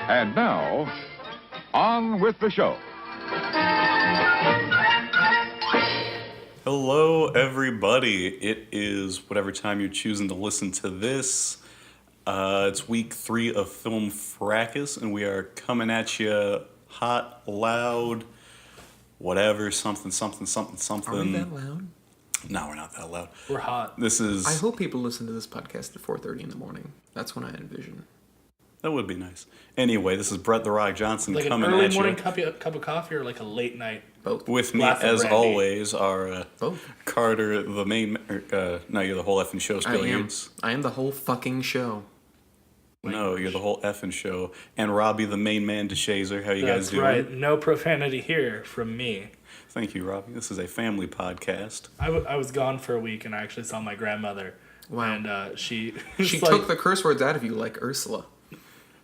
And now, on with the show. Hello, everybody. It is whatever time you're choosing to listen to this. It's week 3 of Film Fracas, and we are coming at you hot, loud, whatever, something. Are we that loud? No, we're not that loud. We're hot. This is... I hope people listen to this podcast at 4:30 in the morning. That's when I envision. That would be nice. Anyway, this is Brett the Rock Johnson Like coming an early at morning you. cup of coffee or like a late night? Both. With me, Glass of as brandy. always, are Both. Carter, the main... no, you're the whole effing show, Spilliards. I am the whole fucking show. No, you're the whole effing show. And Robbie, the main man, DeShazer. How you guys doing? That's right. No profanity here from me. Thank you, Robbie. This is a family podcast. I was gone for a week and I actually saw my grandmother. Wow. And she She like, took the curse words out of you like Ursula.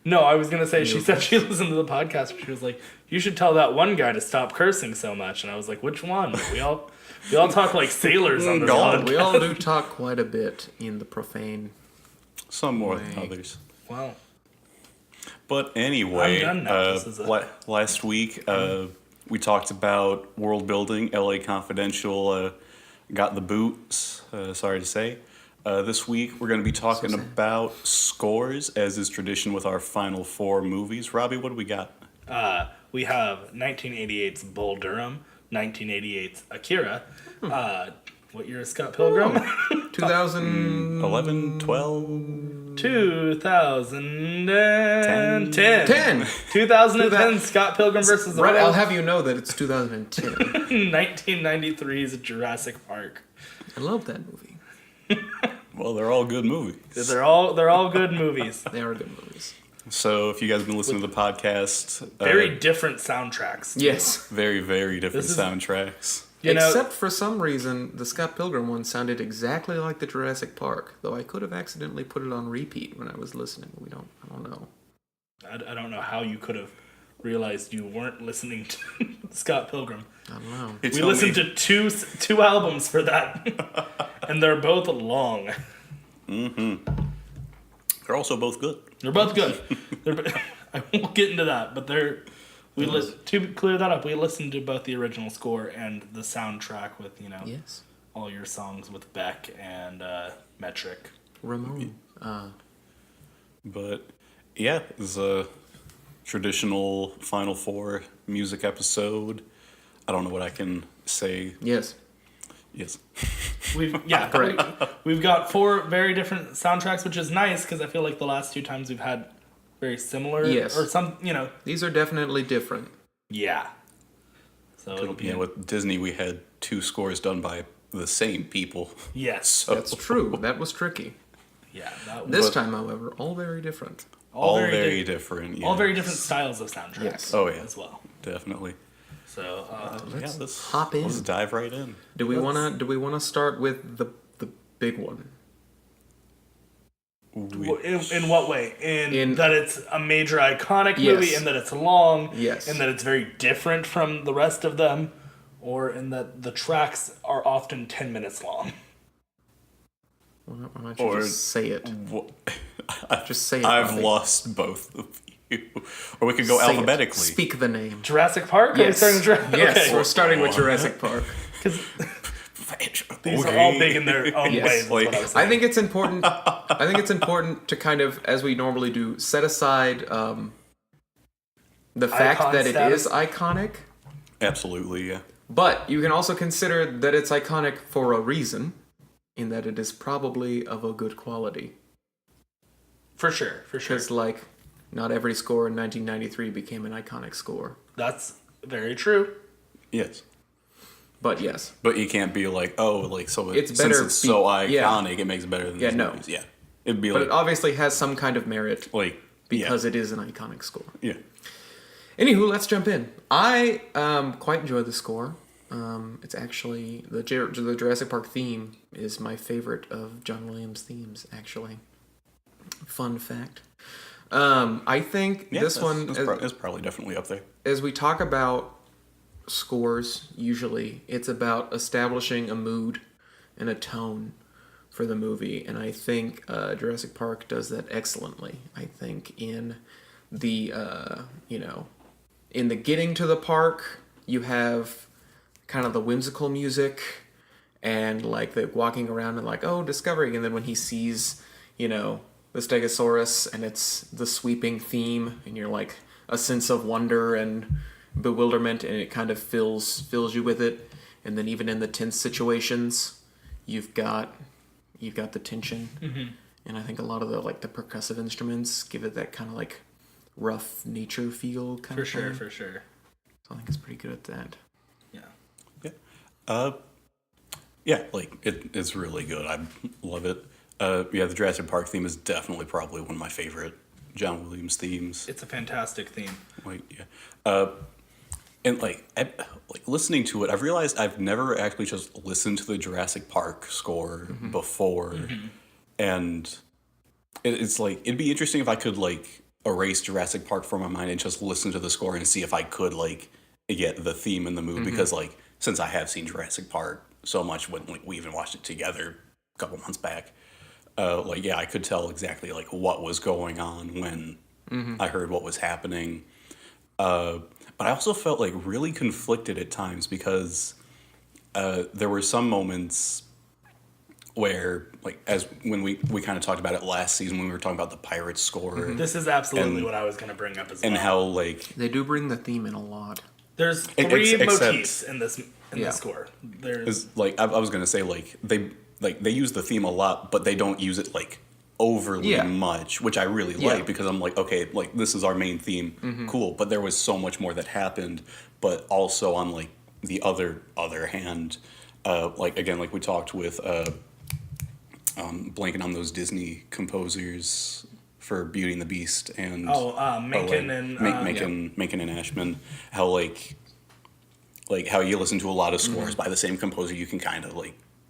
No, I was going to say, she said she listened to the podcast. She was like, you should tell that one guy to stop cursing so much. And I was like, which one? We all talk like sailors on the podcast. We all do talk quite a bit in the profane. Some more Way. than others. Wow. But anyway, I'm done now. This is last week we talked about world building. LA Confidential got the boots, sorry to say. This week we're going to be talking about scores, as is tradition with our Final Four movies. Robbie, what do we got? We have 1988's Bull Durham, 1988's Akira. What year is Scott Pilgrim? 2011, 12? 2010. 10. 2010 Scott Pilgrim versus the Right, I'll World. have you know that it's 2010. 1993's Jurassic Park. I love that movie. Well, they're all good movies. They're all good movies. They are good movies. So if you guys have been listening to the podcast... Very different soundtracks. Yes. very, very different This is- soundtracks. You know, Except for some reason, the Scott Pilgrim one sounded exactly like the Jurassic Park, though I could have accidentally put it on repeat when I was listening. I don't know. I don't know how you could have realized you weren't listening to Scott Pilgrim. I don't know. It's We listened to two albums for that, and they're both long. They're also both good. They're both good. I won't get into that, but they're. To clear that up, we listened to both the original score and the soundtrack with Yes. all your songs with Beck and Metric. Ramon. But yeah, it's a traditional Final Four music episode. I don't know what I can say. Yes. Yes. Correct. We've got 4 very different soundtracks, which is nice because I feel like the last 2 times we've had very similar. Yes. Or some, These are definitely different. Yeah. So it'll be. With Disney, we had 2 scores done by the same people. Yes. So That's true. That was tricky. Yeah. This time, however, all very different. all very different. Yeah. All very different styles of soundtracks. Yes. Oh, yeah. As well. Definitely. So Let's hop in. Let's dive right in. Do we wanna start with the big one? in what way? In In- that it's a major iconic Yes. movie, in that it's long, Yes. in that it's very different from the rest of them, or in that the tracks are often 10 minutes long. Why don't you Or- just say it? Just say it. I've Robbie. lost both of you. Or we could go Say it. alphabetically. Speak the name. Jurassic Park? Are we Yes. starting Jurassic? Yes, Okay. we're starting with Jurassic Park. Because these are all big in their own Yes. ways. Is what I was I saying. think it's important. I think it's important to kind of, as we normally do, set aside the fact Icon that it status. is iconic. Absolutely, yeah. But you can also consider that it's iconic for a reason, in that it is probably of a good quality. For sure. Because, like, not every score in 1993 became an iconic score. That's very true. Yes. But yes. But you can't be like, so It's since better it's so yeah. iconic, it makes it better than these no. movies. Yeah. It'd be But like, it obviously has some kind of merit because yeah. it is an iconic score. Yeah. Anywho, let's jump in. I quite enjoy the score. It's actually, the Jurassic Park theme is my favorite of John Williams' themes, actually. Fun fact. I think this one... It's probably definitely up there. As we talk about scores, usually, it's about establishing a mood and a tone for the movie, and I think Jurassic Park does that excellently. I think in the in the getting to the park, you have kind of the whimsical music and like the walking around and like, oh, discovery. And then when he sees, the Stegosaurus and it's the sweeping theme and you're like a sense of wonder and bewilderment and it kind of fills you with it. And then even in the tense situations, you've got the tension. Mm-hmm. And I think a lot of the percussive instruments give it that kind of like rough nature feel kind of thing. For sure. So I think it's pretty good at that. Yeah. It's really good. I love it. The Jurassic Park theme is definitely probably one of my favorite John Williams themes. It's a fantastic theme. And listening to it, I've realized I've never actually just listened to the Jurassic Park score before, and it's it'd be interesting if I could erase Jurassic Park from my mind and just listen to the score and see if I could get the theme in the mood because since I have seen Jurassic Park so much when we even watched it together a couple months back, I could tell exactly what was going on when I heard what was happening. But I also felt really conflicted at times because there were some moments where when we kind of talked about it last season when we were talking about the Pirates score. This is absolutely what I was going to bring up as well. And how they do bring the theme in a lot. There's three motifs in this score. There's I was going to say they use the theme a lot, but they don't use it overly much, which I really like because I'm okay, this is our main theme, cool. But there was so much more that happened. But also on the other hand, again, we talked with blanking on those Disney composers for Beauty and the Beast and Menken and Menken and Ashman, how how you listen to a lot of scores by the same composer, you can kind of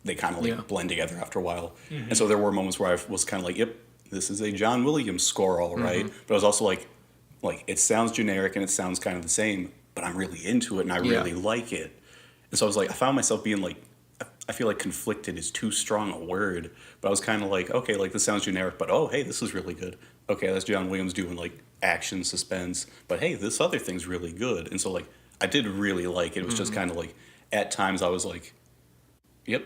they kind of blend together after a while. And so there were moments where I was kind of yep, this is a John Williams score, all right. But I was also it sounds generic and it sounds kind of the same, but I'm really into it and I really like it. And so I was I found myself being I feel conflicted is too strong a word, but I was kind of okay, this sounds generic, but oh, hey, this is really good. Okay, that's John Williams doing action, suspense, but hey, this other thing's really good. And so I did really like it. It was just kind of at times I was yep,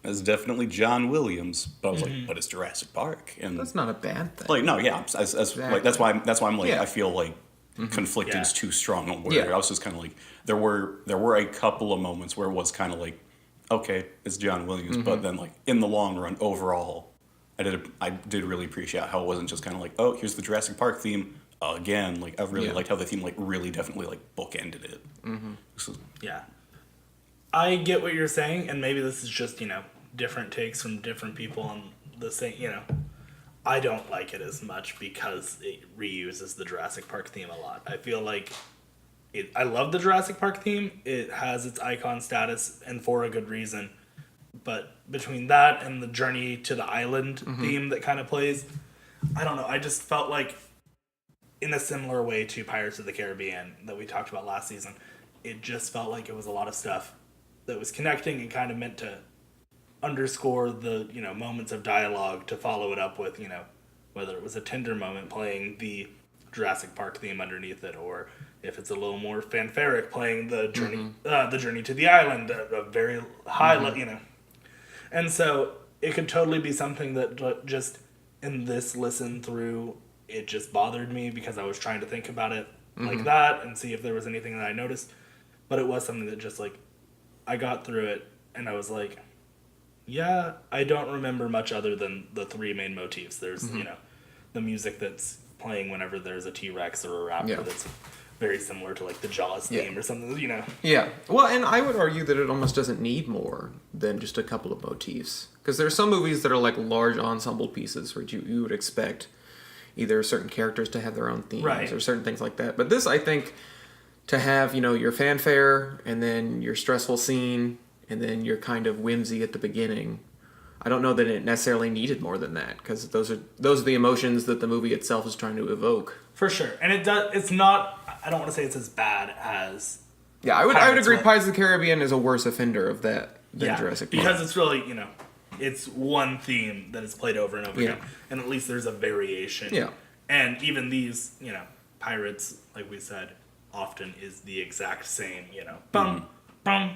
that's definitely John Williams, but I was but it's Jurassic Park, and that's not a bad thing. No, yeah, exactly. That's why I'm I feel conflicted is too strong a word. I was just kind of there were a couple of moments where it was kind of okay, it's John Williams, but then in the long run, overall, I did really appreciate how it wasn't just kind of oh, here's the Jurassic Park theme again. I really liked how the theme really definitely bookended it. So, I get what you're saying, and maybe this is just, different takes from different people on the same, I don't like it as much because it reuses the Jurassic Park theme a lot. I feel I love the Jurassic Park theme. It has its icon status, and for a good reason. But between that and the Journey to the Island theme that kind of plays, I don't know, I just felt in a similar way to Pirates of the Caribbean that we talked about last season, it just felt it was a lot of stuff that was connecting and kind of meant to underscore the, moments of dialogue to follow it up with, whether it was a tender moment playing the Jurassic Park theme underneath it, or if it's a little more fanfaric playing the Journey to the Island, a very high level, And so it could totally be something that just in this listen through, it just bothered me because I was trying to think about it like that and see if there was anything that I noticed. But it was something that just I got through it and I was yeah, I don't remember much other than the three main motifs. There's, the music that's playing whenever there's a T-Rex or a raptor that's very similar to the Jaws theme or something, Yeah. Well, and I would argue that it almost doesn't need more than just a couple of motifs. Because there are some movies that are large ensemble pieces where you would expect either certain characters to have their own themes or certain things like that. But this, I think, to have, your fanfare and then your stressful scene and then your kind of whimsy at the beginning, I don't know that it necessarily needed more than that because those are the emotions that the movie itself is trying to evoke. For sure. And it's not, I don't want to say it's as bad as... Yeah, I would agree Pirates of the Caribbean is a worse offender of that than Jurassic Park. Because it's really, it's one theme that is played over and over again. And at least there's a variation And even these, pirates, like we said, often is the exact same, bum, bum.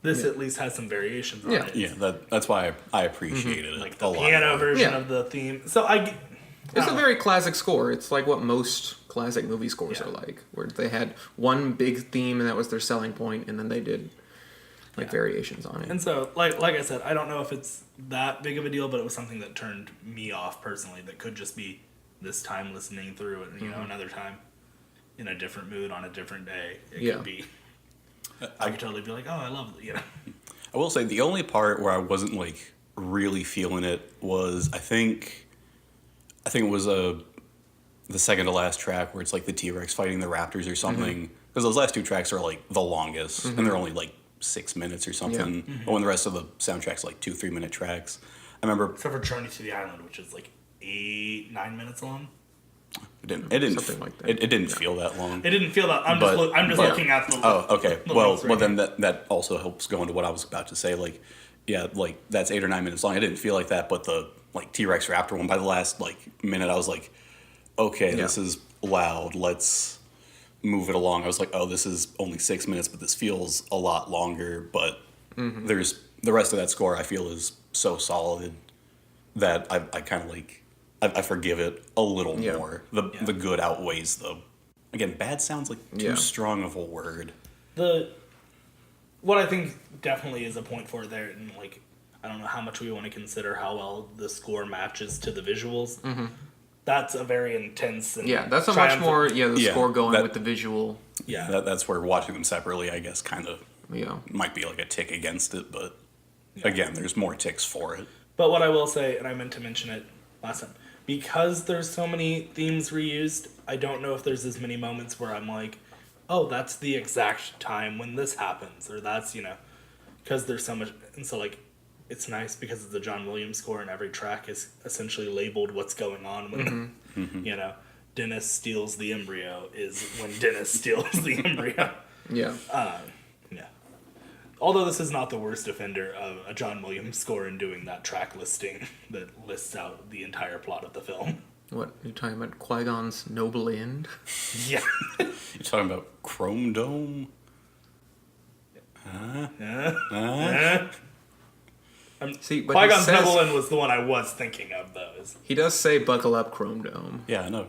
This at least has some variations on it. Yeah, that's why I appreciated it. Like the piano version of the theme. So it's a very classic score. It's like what most classic movie scores are like, where they had one big theme and that was their selling point, and then they did variations on it. And so, like I said, I don't know if it's that big of a deal, but it was something that turned me off personally. That could just be this time listening through it, another time in a different mood on a different day. It could be. I could totally be like, oh, I love it, I will say the only part where I wasn't like really feeling it was I think it was the second to last track where it's like the T-Rex fighting the Raptors or something. Because those last two tracks are like the longest, and they're only like 6 minutes or something. Yeah. When the rest of the soundtrack's like 2-3 minute tracks. I remember except for Journey to the Island, which is like 8-9 minutes long. It didn't feel that long. It didn't feel that. I'm just looking at the. Oh, okay. Well, then that also helps go into what I was about to say. Like, yeah, like that's 8 or 9 minutes long. It didn't feel like that, but the like T-Rex Raptor one, by the last like minute, I was like, okay, this is loud. Let's move it along. I was like, oh, this is only 6 minutes, but this feels a lot longer. But there's the rest of that score. I feel is so solid that I kind of like. I forgive it a little more. The good outweighs the... Again, bad sounds like too strong of a word. What I think definitely is a point for there, and like, I don't know how much we want to consider how well the score matches to the visuals. That's a very intense and that's a much more score going with the visual. Yeah, that's where watching them separately, I guess, kind of might be like a tick against it, but again, there's more ticks for it. But what I will say, and I meant to mention it last time, because there's so many themes reused, I don't know if there's as many moments where I'm like, oh, that's the exact time when this happens, or that's, because there's so much, and so like, it's nice because it's a John Williams score and every track is essentially labeled what's going on when, Dennis steals the embryo is when Dennis steals the embryo. Yeah. Although this is not the worst offender of a John Williams score in doing that track listing that lists out the entire plot of the film. What, you're talking about Qui-Gon's Noble End? Yeah. You're talking about Chrome Dome? See, but Qui-Gon's Noble End was the one I was thinking of, though. He does say, buckle up, Chrome Dome. Yeah, I know.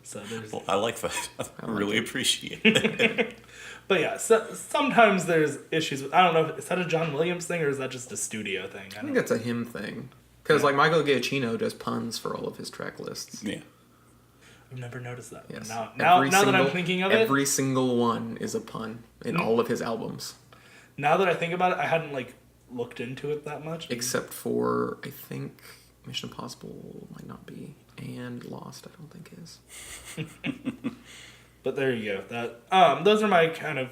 So there's... Well, I like that. I really appreciate it. But yeah, sometimes there's issues with... I don't know, is that a John Williams thing or is that just a studio thing? I think that's a him thing. Because like Michael Giacchino does puns for all of his track lists. Yeah. I've never noticed that. Yes. Now that I'm thinking of it... Every single one is a pun in all of his albums. Now that I think about it, I hadn't looked into it that much. Except for, I think, Mission Impossible might not be. And Lost, I don't think is. But there you go. That those are my kind of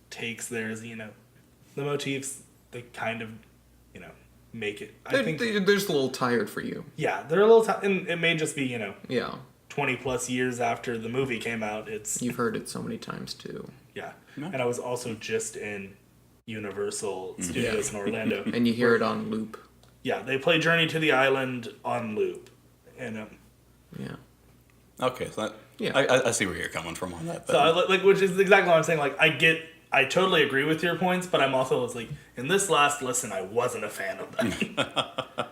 takes there. Is the motifs, they kind of make it. They're just a little tired for you. Yeah, they're a little tired, and it may just be 20 plus years after the movie came out. You've heard it so many times too. Yeah, and I was also just in Universal Studios in Orlando, and you hear it on loop. Yeah, they play Journey to the Island on loop, and Okay, so I see where you're coming from on that. So which is exactly what I'm saying. Like I totally agree with your points, but I'm also in this last listen, I wasn't a fan of that.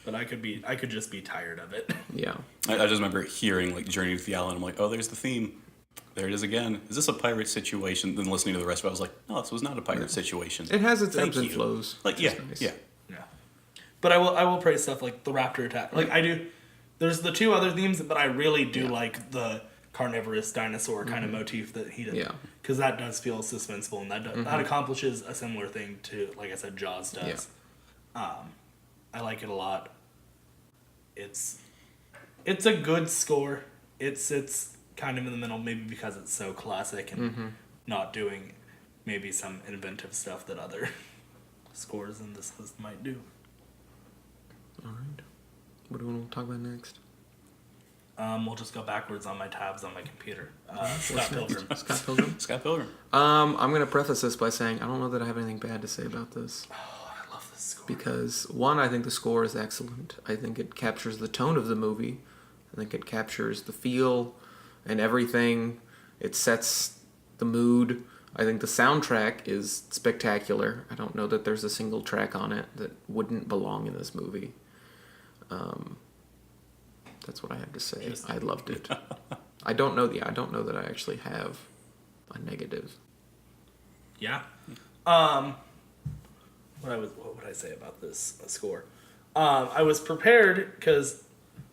But I could just be tired of it. Yeah. I just remember hearing Journey to the Island. I'm like, oh, there's the theme. There it is again. Is this a pirate situation? Then listening to the rest of it, I was like, no, this was not a pirate situation. It has its ebbs and flows. Yeah. But I will praise stuff like the Raptor attack. I do. There's the two other themes, but I really do like the carnivorous dinosaur kind of motif that he did. Yeah. Because that does feel suspenseful, and that accomplishes a similar thing to, like I said, Jaws does. Yeah. I like it a lot. It's a good score. It's kind of in the middle, maybe because it's so classic and not doing maybe some inventive stuff that other scores in this list might do. All right. What do we want to talk about next? We'll just go backwards on my tabs on my computer. Scott Pilgrim. Scott Pilgrim? Scott Pilgrim. I'm going to preface this by saying I don't know that I have anything bad to say about this. Oh, I love this score. Because, one, I think the score is excellent. I think it captures the tone of the movie I think it captures the feel and everything. It sets the mood. I think the soundtrack is spectacular. I don't know that there's a single track on it that wouldn't belong in this movie. That's what I have to say. I loved it. I don't know that I actually have a negative. Yeah. What would I say about this score? I was prepared because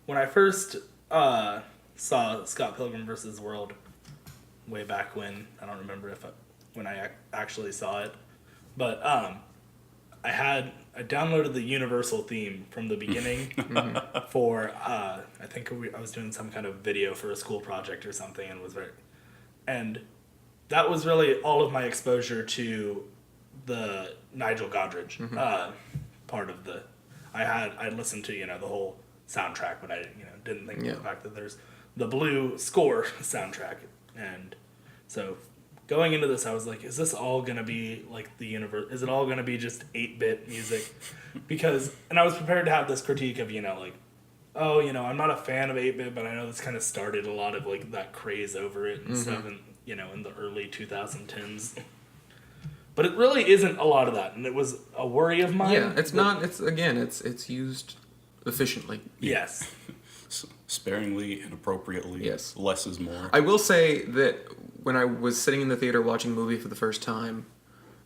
when I first saw Scott Pilgrim vs. World way back when, I don't remember when I actually saw it, but I downloaded the Universal theme from the beginning for I think I was doing some kind of video for a school project or something, and that was really all of my exposure to the Nigel Godrich part of the. I listened to the whole soundtrack, but I didn't think of the fact that there's the Blue score soundtrack, and so going into this, I was like, is this all gonna be like the universe? Is it all gonna be just 8-bit music? And I was prepared to have this critique of I'm not a fan of 8-bit, but I know this kind of started a lot of like that craze over it and stuff, and in the early 2010s. But it really isn't a lot of that, and it was a worry of mine. Yeah, it's not. It's used efficiently. Yes. Sparingly and appropriately. Yes. Less is more. I will say that when I was sitting in the theater watching a movie for the first time,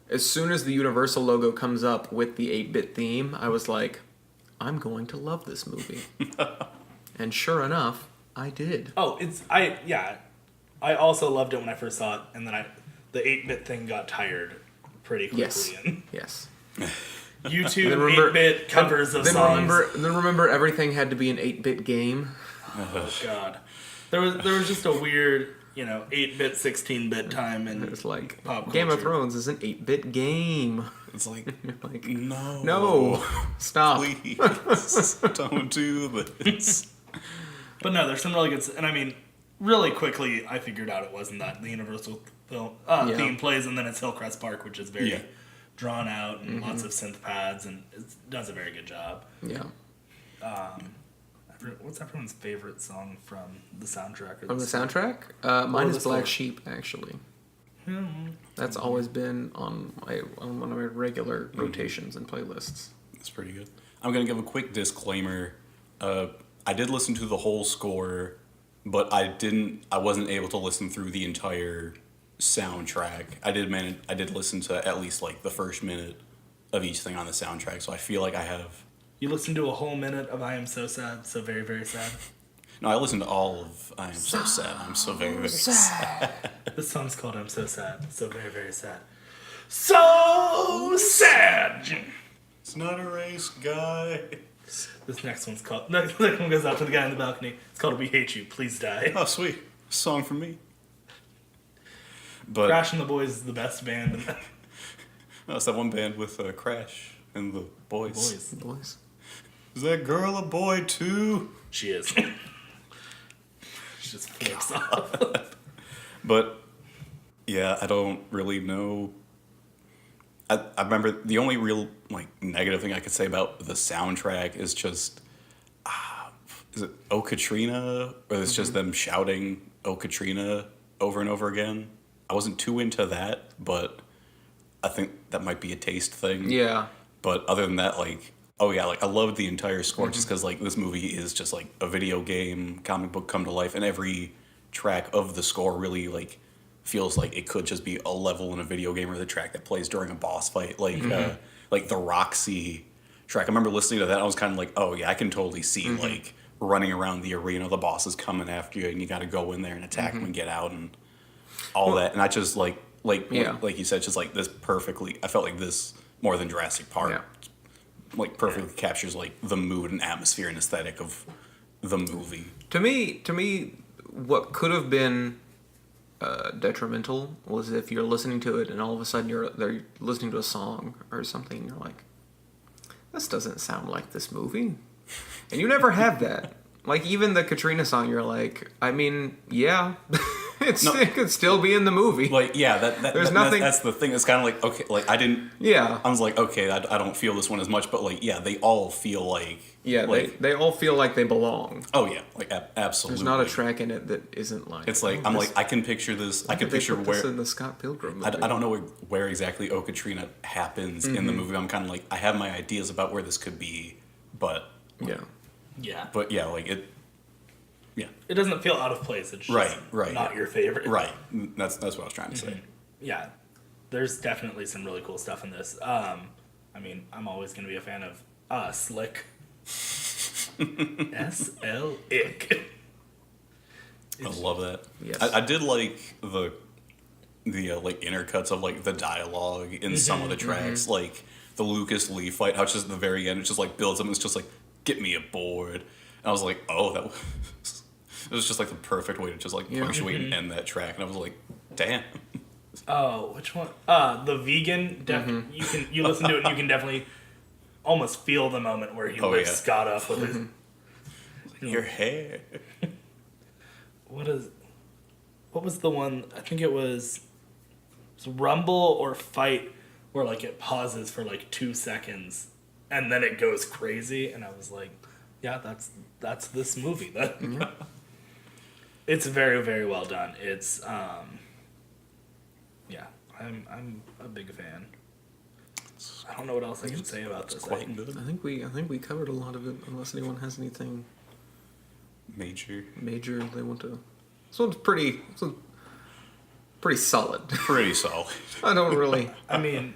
as soon as the Universal logo comes up with the 8-bit theme, I was like, I'm going to love this movie. And sure enough, I did. Oh, I also loved it when I first saw it, and then the 8-bit thing got tired pretty quickly. Yes. YouTube 8-bit covers of songs. Then remember everything had to be an 8-bit game. Oh God, there was just a weird 8-bit, 16-bit time, and it was like pop culture. Game of Thrones is an 8-bit game. It's like, like no, stop, please, don't do this. But no, there's some really good, and I mean, really quickly, I figured out it wasn't that. The Universal theme plays, and then it's Hillcrest Park, which is very drawn out and lots of synth pads, and it does a very good job. Yeah. What's everyone's favorite song from the soundtrack? From the soundtrack? Mine is Black Sheep, actually. That's always been on one of my regular rotations and playlists. That's pretty good. I'm going to give a quick disclaimer. I did listen to the whole score, but I wasn't able to listen through the entire soundtrack. I did listen to at least like the first minute of each thing on the soundtrack, so I feel like I have. You listened to a whole minute of I Am So Sad, So Very, Very Sad? No, I listened to all of I Am So Sad, I'm So Very, Very Sad. This song's called I'm So Sad, So Very, Very Sad. So sad! It's not a race, guy. This next one goes out to the guy in the balcony. It's called We Hate You, Please Die. Oh, sweet. Song from me. But Crash and the Boys is the best band in that. No, it's that one band with Crash and the Boys. Boys. Is that girl a boy too? She is. She just flips off. But yeah, I don't really know. I remember the only real negative thing I could say about the soundtrack is just is it "Oh Katrina" or it's just them shouting "Oh Katrina" over and over again. I wasn't too into that, but I think that might be a taste thing. Yeah. But other than that, I loved the entire score just because this movie is just like a video game, comic book come to life, and every track of the score really feels like it could just be a level in a video game or the track that plays during a boss fight, like the Roxy track. I remember listening to that, and I was kind of like, oh yeah, I can totally see running around the arena, the boss is coming after you, and you got to go in there and attack them and get out and all that. And I just like you said, just this perfectly. I felt like this more than Jurassic Park. Yeah. Perfectly captures the mood and atmosphere and aesthetic of the movie. To me, what could have been detrimental was if you're listening to it and all of a sudden they're listening to a song or something and you're like, this doesn't sound like this movie. And you never have that. Even the Katrina song, you're like, I mean, yeah, It could still be in the movie. Like, yeah, There's nothing. That's the thing. It's kind of like, okay, like I didn't. Yeah. I was like, okay, I don't feel this one as much, but like, yeah, they all feel like. Yeah, like, they all feel like they belong. Oh yeah, like absolutely. There's not a track in it that isn't like. It's like I'm like I can picture this. I can picture this where in the Scott Pilgrim movie. I don't know where exactly O Katrina happens in the movie. I'm kind of like I have my ideas about where this could be, but Yeah. but yeah, like it. Yeah. It doesn't feel out of place. It's just right, not your favorite. Right. That's what I was trying to say. Yeah. There's definitely some really cool stuff in this. I mean, I'm always going to be a fan of Slick. S.L. Ick. I love that. Yes. I did like the like intercuts of like the dialogue in some of the tracks, like the Lucas Lee fight. How it's just at the very end, it just like builds up. And it's just like get me aboard. And I was like, oh, that was it was just like the perfect way to just like punctuate and end that track. And I was like, damn. Oh, which one? The vegan. You listen to it, and you can definitely almost feel the moment where he lifts Scott up with his your hair. What was the one? I think it was Rumble or Fight, where like it pauses for like 2 seconds, and then it goes crazy. And I was like, yeah, that's this movie. It's very, very well done. It's yeah, I'm a big fan. I don't know what else I can say about this. Quite good. I think we covered a lot of it. Unless anyone has anything Major they want to. This one's pretty solid. Pretty solid. I don't really. I mean,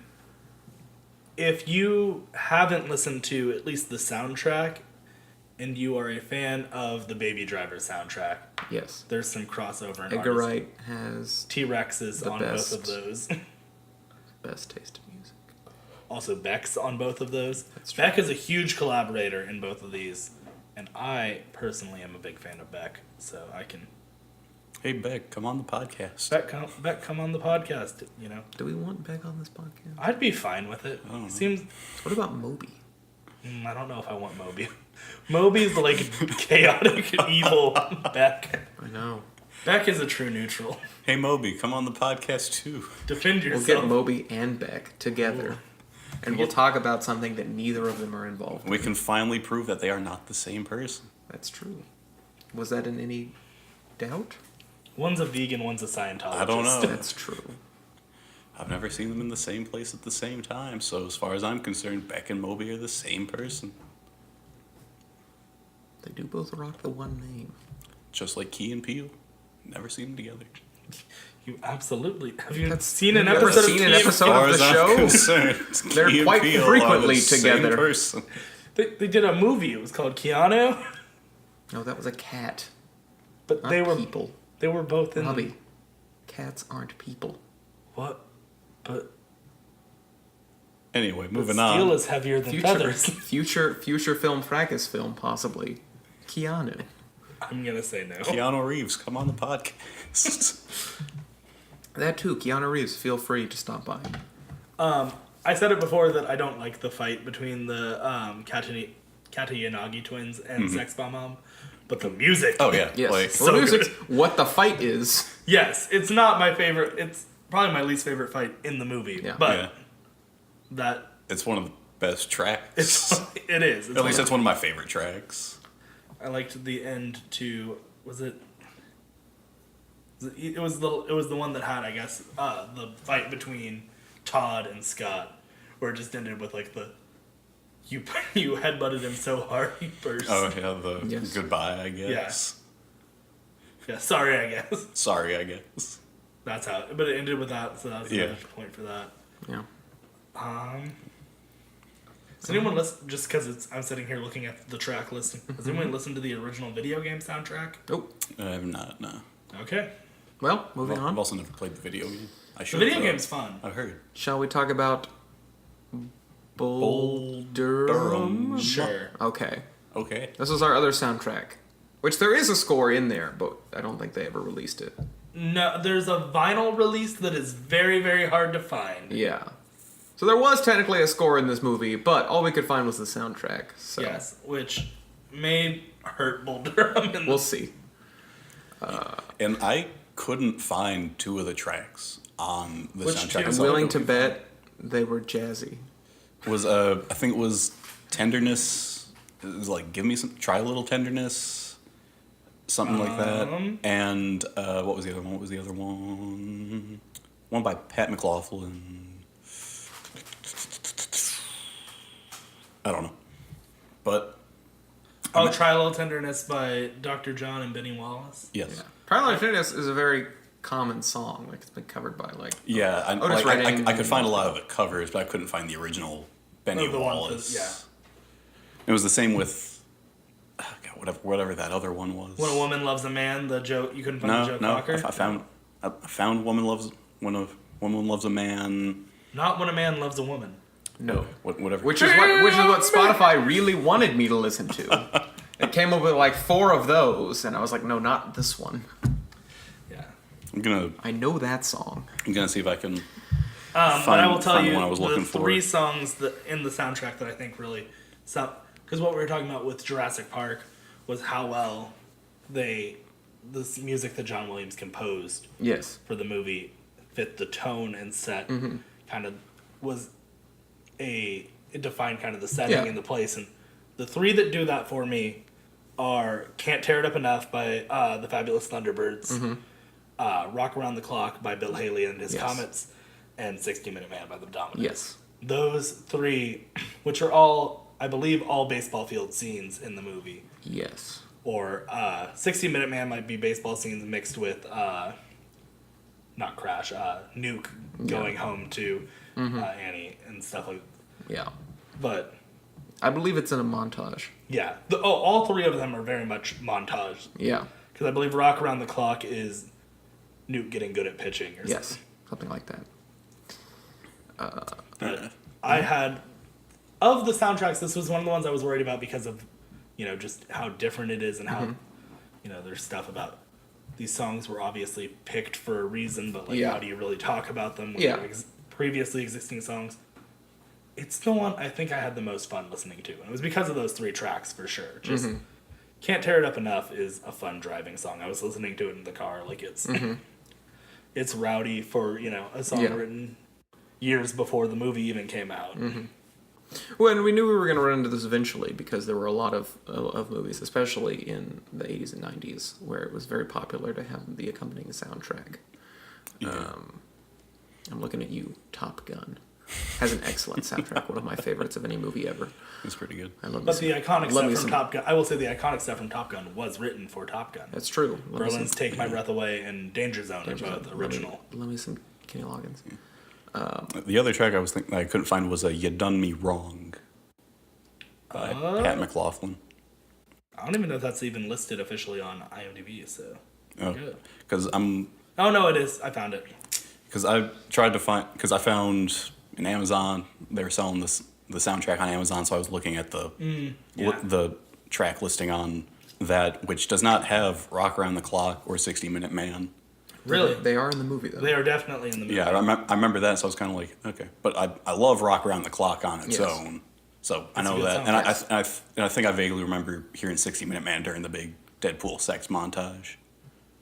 if you haven't listened to at least the soundtrack, and you are a fan of the Baby Driver soundtrack, Yes. there's some crossover. In Edgar artists. Wright has T-Rex is the on best. both of those. best taste in music. Also, Beck's on both of those. That's true. Beck is a huge collaborator in both of these, and I personally am a big fan of Beck, so I can. Hey Beck, come on the podcast. Beck, come on the podcast. You know, Do we want Beck on this podcast? I'd be fine with it. don't know. Seems. What about Moby? I don't know if I want Moby. Moby's the like chaotic, evil Beck. I know. Beck is a true neutral. Hey Moby, come on the podcast too. Defend We'll yourself. get Moby and Beck together, and we'll talk about something that neither of them are involved in. We can finally prove that they are not the same person. That's true. Was that in any doubt? One's a vegan, one's a Scientologist. I don't know. That's true. I've never seen them in the same place at the same time, so as far as I'm concerned, Beck and Moby are the same person. They do both rock the one name. Just like Key and Peele. Never seen them together. You absolutely have you That's- seen an have you ever episode? seen of an Key and episode Peele? of the show? Concerned, They're Key and quite Peele frequently are the same together. person. They did a movie. It was called Keanu, No, that was a cat. but Not they were people. they were both in Robbie, cats aren't people. what? But Anyway, moving steel on. is heavier than feathers. Future Film Fracas film, possibly. Keanu. I'm gonna say no. Keanu Reeves, come on the podcast. That too, Keanu Reeves. Feel free to stop by. I said it before that I don't like the fight between the Katayanagi twins and Sex Bomb Mom, but the music. Oh yeah, Yes. like So Well, music's good. what the fight is. Yes, it's not my favorite. It's probably my least favorite fight in the movie. Yeah. But yeah, that it's one of the best tracks. it is. It's At least one that's one of my favorite tracks. I liked the end to it was the one that had, I guess, the fight between Todd and Scott, where it just ended with like the you headbutted him so hard he burst. Oh yeah, the Yes. goodbye, I guess. Yeah, sorry, I guess. Sorry, I guess. That's how. But it ended with that, so that's Yeah. another point for that. Yeah. Does anyone listen? Just because I'm sitting here looking at the track list. Has anyone listened to the original video game soundtrack? Oh. I have not. No. Okay, Well, moving I've on. also never played the video game. I the should. video game's fun. I've heard. Shall we talk about Durham? Sure. Okay. Okay. This was our other soundtrack, which there is a score in there, but I don't think they ever released it. No, there's a vinyl release that is very, very hard to find. Yeah. So there was technically a score in this movie, but all we could find was the soundtrack. So Yes, which may hurt Bull Durham. we'll see. And I couldn't find two of the tracks on the Which soundtrack. two? I'm So willing to bet they were jazzy. was I think it was Tenderness. It was like Give Me Some, Try a Little Tenderness, something like that. And what was the other one? What was the other one? One by Pat McLaughlin. I don't know, but Try a Little Tenderness by Dr. John and Benny Wallace. yes. Yeah. Parallel Fitness is a very common song. Like, it's been covered by, like... Yeah, Otis Redding. I could find a lot of it covers, but I couldn't find the original Benny the one Wallace. with- It was the same with whatever that other one was. When a Woman Loves a Man, the joke, you couldn't find the Joe Cocker? I found when a woman loves a man. Not When a Man Loves a Woman. No. Whatever. Which is what Spotify really wanted me to listen to. It came up with like 4 of those, and I was like, no, not this one. Yeah. I know that song. I'm gonna see if I can. But I will tell find the you one I was the looking for. 3 songs that in the soundtrack that I think really... Because what we were talking about with Jurassic Park was how well this music that John Williams composed Yes. for the movie fit the tone and set, kind of it defined kind of the setting Yeah. and the place. And the 3 that do that for me are Can't Tear It Up Enough by the Fabulous Thunderbirds, Rock Around the Clock by Bill Haley and His Yes. Comets, and 60 Minute Man by the Dominoes. Yes. Those 3, which are all, I believe, all baseball field scenes in the movie. Yes. Or 60 Minute Man might be baseball scenes mixed with, not Crash, Nuke going home to Annie and stuff like that. Yeah. But, I believe it's in a montage. yeah. All 3 of them are very much montage. Yeah. Because I believe Rock Around the Clock is Nuke getting good at pitching or Yes. Something like that. But I had, of the soundtracks, this was one of the ones I was worried about because of, just how different it is and how, there's stuff about these songs were obviously picked for a reason, but like, how do you really talk about them when Yeah. they're previously existing songs? It's the one I think I had the most fun listening to, and it was because of those 3 tracks for sure. Just Can't Tear It Up Enough is a fun driving song. I was listening to it in the car, like it's it's rowdy for a song written years before the movie even came out. Well, and we knew we were going to run into this eventually because there were a lot of movies, especially in the 80s and 90s, where it was very popular to have the accompanying soundtrack. Yeah. I'm looking at you, Top Gun. Has an excellent soundtrack, one of my favorites of any movie ever. It's pretty good. I love But me the iconic love me stuff from some- Top Gun, I will say the iconic stuff from Top Gun was written for Top Gun. That's true. Love me Berlin's some- Take My Breath Away and Danger Zone Danger are both Zone. original. Love me some Kenny Loggins. The other track I was thinking I couldn't find was "You Done Me Wrong" by Pat McLaughlin. I don't even know if that's even listed officially on IMDb, so good. Because Oh no, it is. I found it. I tried to find I found in Amazon they were selling the soundtrack on Amazon, so I was looking at the track listing on that, which does not have "Rock Around the Clock" or "60 Minute Man." Really? They are in the movie, though. They are definitely in the movie. Yeah, I remember that, so I was kind of like, okay. But I love "Rock Around the Clock" on its Yes. own, so I It's a know good that. song. And Yes. I think I vaguely remember hearing "60 Minute Man" during the big Deadpool sex montage.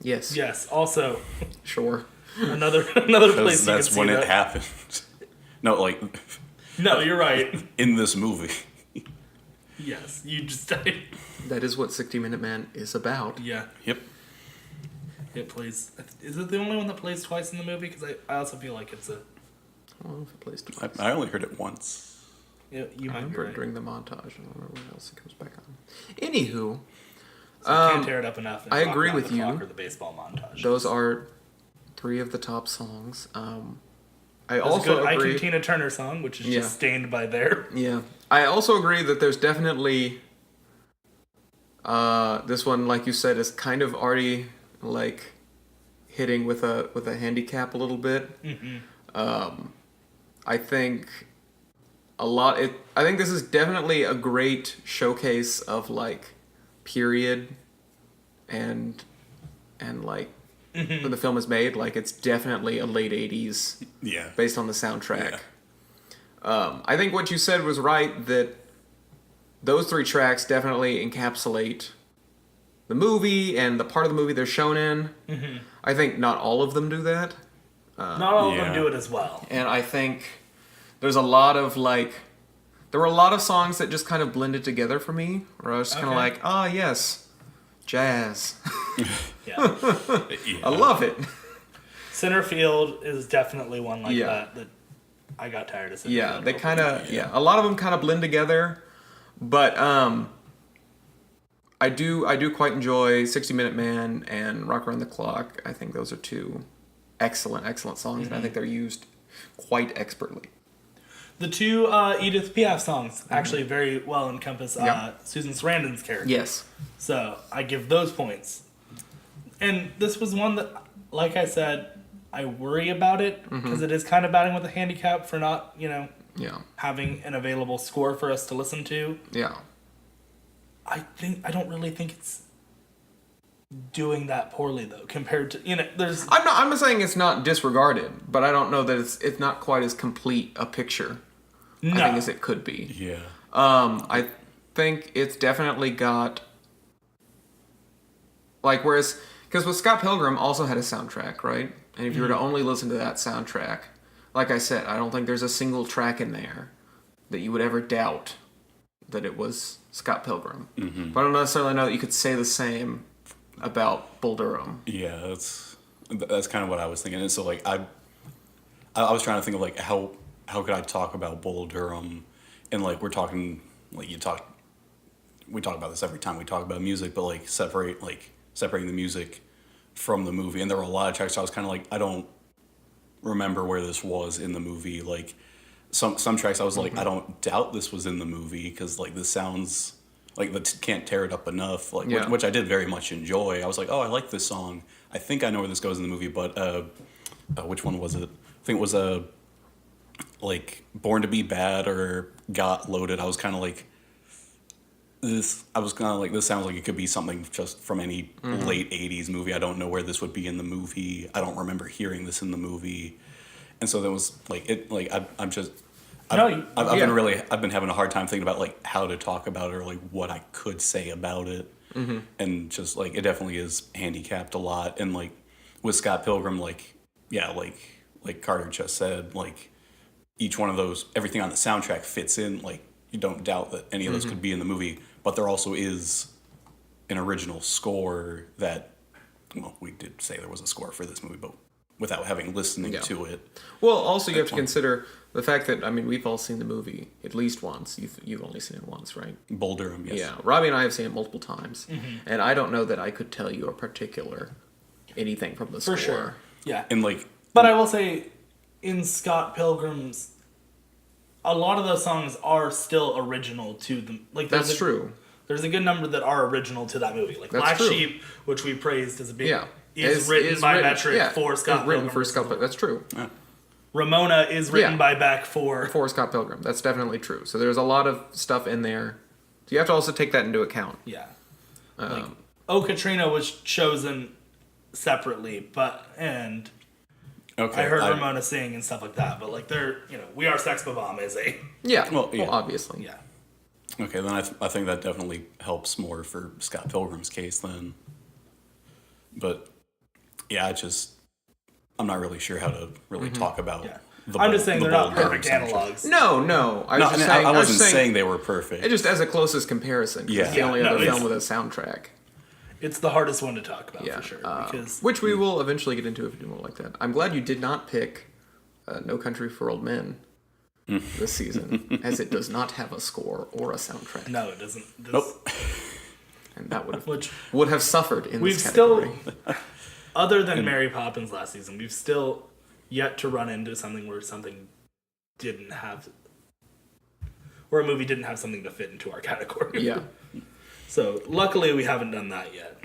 Yes. Yes. Also, Sure. another place Because you that's can see when that. it happened. No, like No, you're right. in this movie. Yes, you just That is what 60 Minute Man is about. yeah. Yep. It plays. Is it the only one that plays twice in the movie? Because I also feel like it's a. I don't know if it plays twice. I only heard it once. Yeah, you I might be remember right. it during the montage. I don't remember what else it comes back on. Anywho, So Can't Tear It Up Enough. And I Rock agree Around with the Clock you. Or the baseball montage. those are 3 of the top songs. I There's also a good agree. Ike Tina Turner song, which is Yeah. just stained by there. Yeah, I also agree that there's definitely this one, like you said, is kind of already like hitting with a handicap a little bit. I think I think this is definitely a great showcase of like period and like when the film is made. Like it's definitely a late 80s Yeah. based on the soundtrack. Yeah. I think what you said was right, that those 3 tracks definitely encapsulate the movie and the part of the movie they're shown in. Mm-hmm. I think not all of them do that. Not all of them do it as well. And I think there's a lot of there were a lot of songs that just kind of blended together for me, where I was just kind of like, ah, yes, jazz. Yeah. I love it. Centerfield is definitely one like that I got tired of. Centerfield. Yeah, they kind of, a lot of them kind of blend together, but I do quite enjoy 60 Minute Man and Rock Around the Clock. I think those are two excellent songs, and I think they're used quite expertly. The two Edith Piaf songs actually very well encompass Susan Sarandon's character. Yes. So I give those points. And this was one that, like I said, I worry about it because it is kind of batting with a handicap for not, having an available score for us to listen to. Yeah. I don't really think it's doing that poorly though compared to there's. I'm not saying it's not disregarded, but I don't know that it's not quite as complete a picture. No. I think as it could be. Yeah. I think it's definitely got because with Scott Pilgrim also had a soundtrack, right? And if you were to only listen to that soundtrack, like I said, I don't think there's a single track in there that you would ever doubt that it was Scott Pilgrim. Mm-hmm. But I don't necessarily know that you could say the same about Bull Durham. Yeah, that's kind of what I was thinking. And so I was trying to think of how could I talk about Bull Durham, and we're talking we talk about this every time we talk about music, but separating the music from the movie. And there were a lot of tracks I was kind of I don't remember where this was in the movie. Some tracks I was I don't doubt this was in the movie because this sounds can't tear it up enough. Which I did very much enjoy. I was I like this song. I think I know where this goes in the movie, but which one was it? I think it was Born to Be Bad or Got Loaded. I was kind of this. I was kind of this sounds like it could be something just from any late '80s movie. I don't know where this would be in the movie. I don't remember hearing this in the movie, and so there was I've been having a hard time thinking about how to talk about it or what I could say about it, and just it definitely is handicapped a lot. And with Scott Pilgrim, like Carter just said, each one of those, everything on the soundtrack fits in. You don't doubt that any of those could be in the movie, but there also is an original score that, we did say there was a score for this movie, but without having listening to it. Well, also you have to consider the fact that, we've all seen the movie at least once. You've only seen it once, right? Bull Durham, yes. Yeah, Robbie and I have seen it multiple times, and I don't know that I could tell you a particular anything from the score. For sure, yeah. And but I will say, in Scott Pilgrim's, a lot of those songs are still original to them. That's true. There's a good number that are original to that movie. Black Sheep, which we praised as a big, is written by Metric for Scott Pilgrim. That's true. Yeah. Ramona is written by Beck for Scott Pilgrim. That's definitely true. So there's a lot of stuff in there. So you have to also take that into account. Yeah. Oh Katrina was chosen separately, I heard Ramona sing and stuff like that, but they're, We Are Sex Bomb is a... Yeah, well, obviously. Yeah. Okay, then I think that definitely helps more for Scott Pilgrim's case then. But, yeah, I'm not really sure how to really talk about I'm just saying they're not perfect analogs. No. I wasn't saying they were perfect. It just as a closest comparison. Yeah. It's the only other film with a soundtrack. It's the hardest one to talk about for sure. Which we will eventually get into if we do more like that. I'm glad you did not pick No Country for Old Men this season, as it does not have a score or a soundtrack. No, it doesn't. Nope. And that would have suffered in this category. Other than Mary Poppins last season, we've still yet to run into something where a movie didn't have something to fit into our category. Yeah. So luckily we haven't done that yet.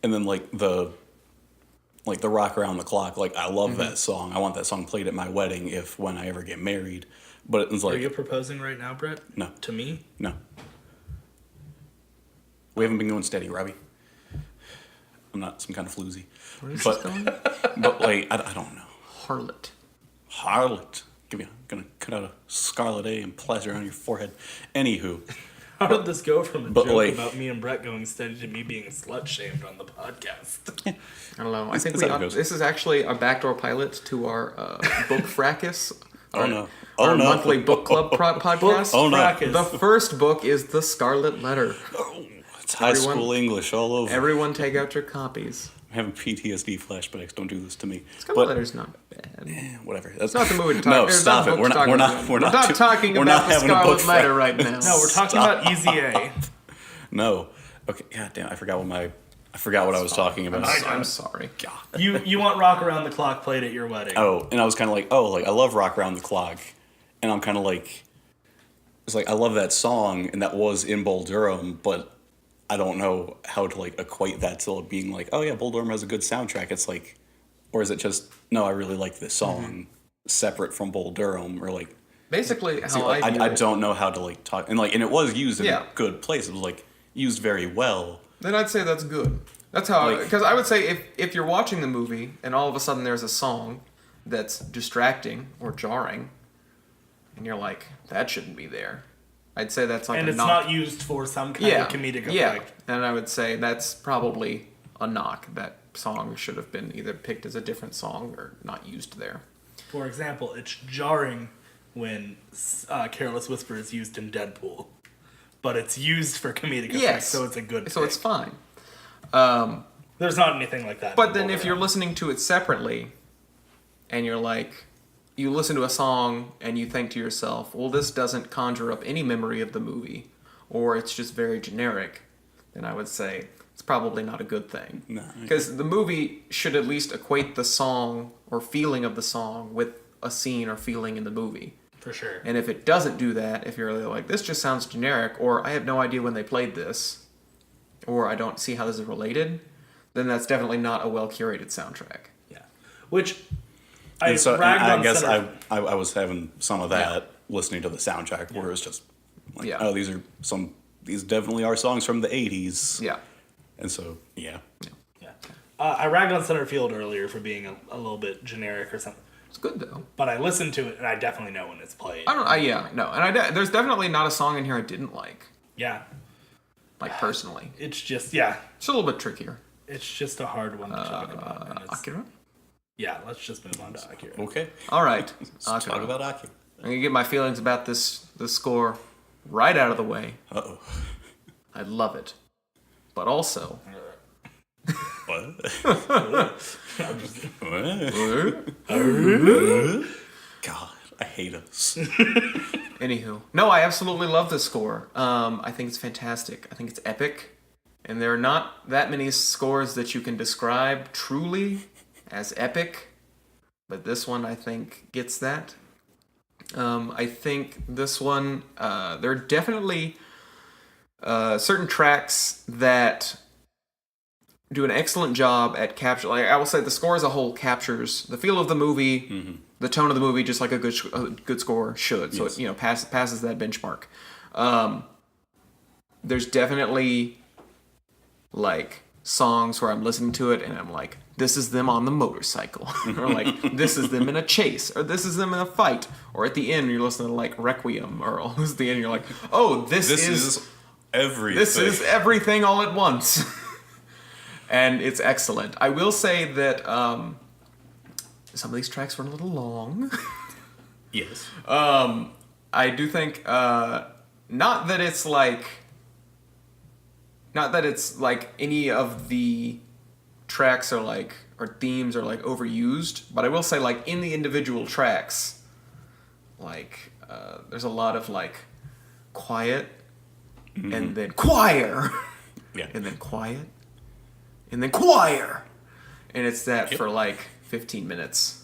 And then the Rock Around the Clock, I love that song. I want that song played at my wedding when I ever get married. But it's Are you proposing right now, Brett? No. To me? No. We haven't been going steady, Robbie. I'm not some kind of floozy. Where is this going? But I don't know. Harlot. I'm gonna cut out a scarlet A and plaster it on your forehead. Anywho. How did this go from a But, joke like- about me and Brett going steady to me being slut-shamed on the podcast? I don't know. I think is how it goes. this is actually a backdoor pilot to our book fracas. Oh no! Our Oh no! monthly book club podcast. Oh no! Fracas. The first book is The Scarlet Letter. It's high Everyone- school English all over. Everyone take out your copies. I'm having PTSD flashbacks. Don't do this to me. Scarlet Letter's not bad. Whatever. That's Not the movie to talk. No, there's stop not a it. book to talk about. We're not talking we're about not The having a book Scarlet Letter fight. right now. No, we're talking about Easy A. No. Okay. God damn. I forgot what I was talking about. I'm sorry. God. You want Rock Around the Clock played at your wedding. Oh, and I was kind of like, I love Rock Around the Clock, and I'm kind of like, it's like I love that song, and that was in Bull Durham, but I don't know how to like equate that to being like, oh yeah, Bull Durham has a good soundtrack. It's like, or is it just no? I really like this song separate from Bull Durham, or like Basically, how like, I view I it, don't know how to like talk, and like, and it was used in Yeah. a good place. It was like used very well. then I'd say that's good. That's how, Like- because I would say if you're watching the movie and all of a sudden there's a song that's distracting or jarring, and you're like, that shouldn't be there. I'd say that's like and a it's knock. not used for some kind of comedic effect. And I would say that's probably a knock. That song should have been either picked as a different song or not used there. For example, it's jarring when Careless Whisper is used in Deadpool. But it's used for comedic effect, Yes. so it's a good So pick. it's fine. There's not anything like that. But in then Bull if you're Durham. listening to it separately, and you're like, you listen to a song and you think to yourself, well, this doesn't conjure up any memory of the movie, or it's just very generic, then I would say it's probably not a good thing. No. Because the movie should at least equate the song or feeling of the song with a scene or feeling in the movie. For sure. And if it doesn't do that, if you're really like, this just sounds generic, or I have no idea when they played this, or I don't see how this is related, then that's definitely not a well-curated soundtrack. Yeah. Which I And so and ragged I on guess Center. I was having some of that listening to the soundtrack, where it's just like, Yeah. oh, these definitely are songs from the 80s. Yeah. And so, yeah. Yeah. I ragged on Center Field earlier for being a little bit generic or something. It's good, though. But I listened to it, and I definitely know when it's played. And there's definitely not a song in here I didn't like, Yeah. personally. It's just, It's a little bit trickier. it's just a hard one to talk about. And it's, Akira? yeah, let's just move on to Akira. Okay. All right. Let's Akira. talk about Aki. I'm going to get my feelings about this score right out of the way. Uh-oh. I love it. But also... What? God, I hate us. Anywho, no, I absolutely love this score. I think it's fantastic. I think it's epic, and there are not that many scores that you can describe truly as epic, but this one I think gets that. I think this one, there are definitely certain tracks that do an excellent job at capture. Like I will say, the score as a whole captures the feel of the movie, the tone of the movie, just like a good score should. So Yes. it passes that benchmark. There's definitely like songs where I'm listening to it and I'm like, this is them on the motorcycle, or like this is them in a chase, or this is them in a fight, or at the end you're listening to like Requiem, or almost at the end you're like, oh, this is everything. this is everything all at once. And it's excellent. I will say that some of these tracks were a little long. Yes. I do think not that it's like any of the tracks are like or themes are like overused, but I will say like in the individual tracks, like there's a lot of like quiet and then choir. Yeah. And then quiet, and then choir. And it's that for like 15 minutes.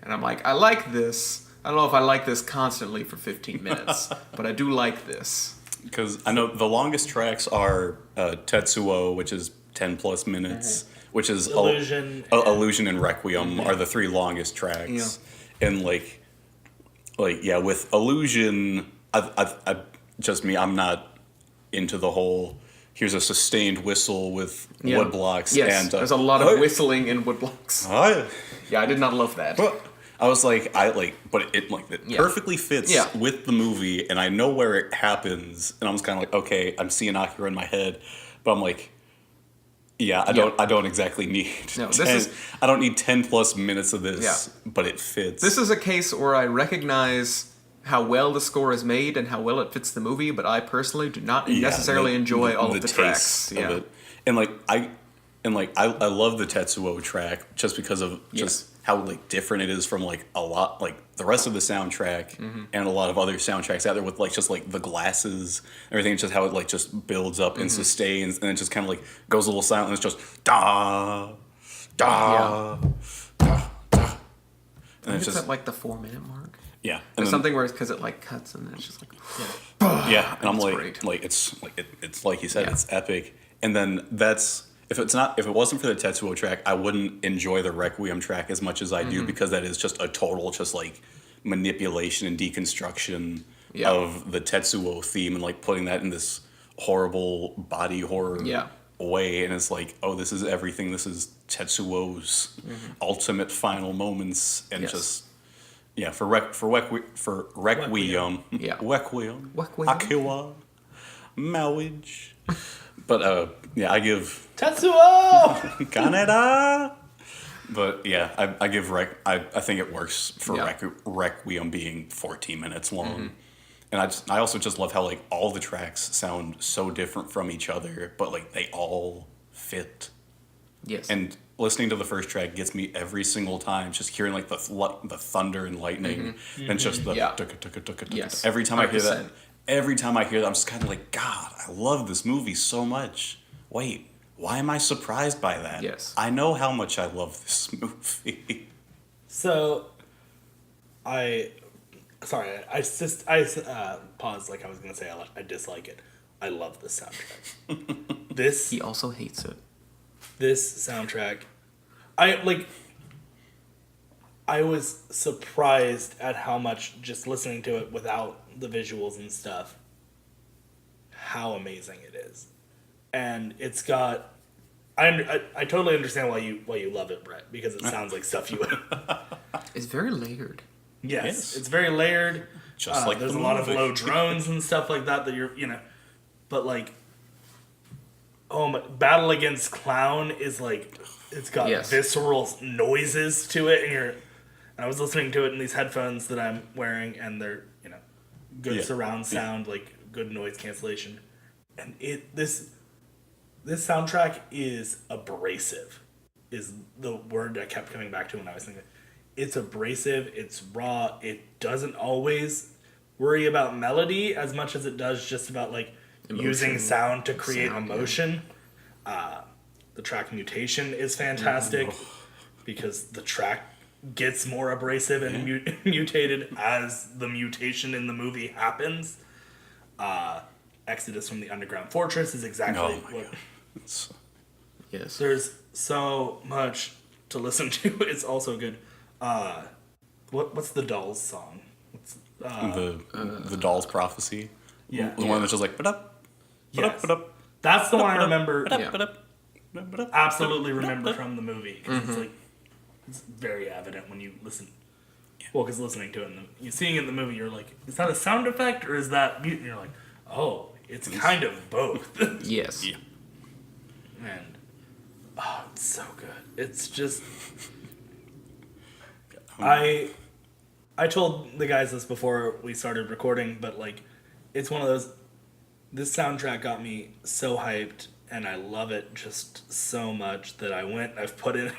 And I'm like, I like this. I don't know if I like this constantly for 15 minutes, but I do like this. Because I know the longest tracks are Tetsuo, which is 10 plus minutes, which is Illusion Illusion and Requiem are the three longest tracks. Yeah. And like yeah, with Illusion, I'm not into the whole. Here's a sustained whistle with wood blocks. Yes, and there's a lot of whistling in wood blocks. Yeah, I did not love that. I was like, but it perfectly fits with the movie, and I know where it happens, and I'm just kind of like, okay, I'm seeing Akira in my head, but I'm like, yeah, I don't exactly need. No, I don't need 10 plus minutes of this, but it fits. This is a case where I recognize how well the score is made and how well it fits the movie, but I personally do not necessarily enjoy all of the tracks. Of it. And I love the Tetsuo track just because of just how different it is from a lot the rest of the soundtrack and a lot of other soundtracks out there with just the glasses, everything, just how it just builds up and sustains, and then just kind of goes a little silent, and it's just da da da da. And it's just at the 4-minute mark. Yeah, there's something where because it cuts and then it's just and I'm great. It's like you said, it's epic. And then if it wasn't for the Tetsuo track, I wouldn't enjoy the Requiem track as much as I do, because that is just a total manipulation and deconstruction of the Tetsuo theme, and putting that in this horrible body horror way, and it's this is everything. This is Tetsuo's ultimate final moments, and for Requiem, Requiem, Akiwa, Mowage. But I give Tetsuo Kaneda. But I give I think it works for Requiem being 14 minutes long, and I also just love how all the tracks sound so different from each other, but they all fit. Yes. And listening to the first track gets me every single time, just hearing the thunder and lightning, and just the yes. Every time 100%. I hear that. Every time I hear that, I'm just kind of God, I love this movie so much. Wait, why am I surprised by that? Yes. I know how much I love this movie. So, I paused I was going to say I dislike it. I love this soundtrack. He also hates it. This soundtrack, I was surprised at how much, just listening to it without the visuals and stuff, how amazing it is. And it's got, I totally understand why you love it, Brett, because it sounds like stuff you would. It's very layered. Yes, it's very layered. Just there's a lot of low drones and stuff like that you're, but Battle Against Clown is it's got visceral noises to it, and I was listening to it in these headphones that I'm wearing, and they're, good surround sound, good noise cancellation. And this soundtrack is abrasive, is the word that I kept coming back to when I was thinking. It's abrasive, it's raw, it doesn't always worry about melody as much as it does just about using sound to create emotion. The track Mutation is fantastic because the track gets more abrasive and mutated as the mutation in the movie happens. Exodus from the Underground Fortress is exactly what... Yes. There's so much to listen to. It's also good. What's the Dolls song? The Doll's Prophecy? Yeah. The one that's just yes. That's the one I remember. Absolutely remember from the movie. It's very evident when you listen. Well, because listening to it, you seeing it in the movie, you're like, is that a sound effect or is that mute? And you're like, oh, it's kind of both. Yes. Yeah. And it's so good. It's just I told the guys this before we started recording, but it's one of those. This soundtrack got me so hyped, and I love it just so much that I've put it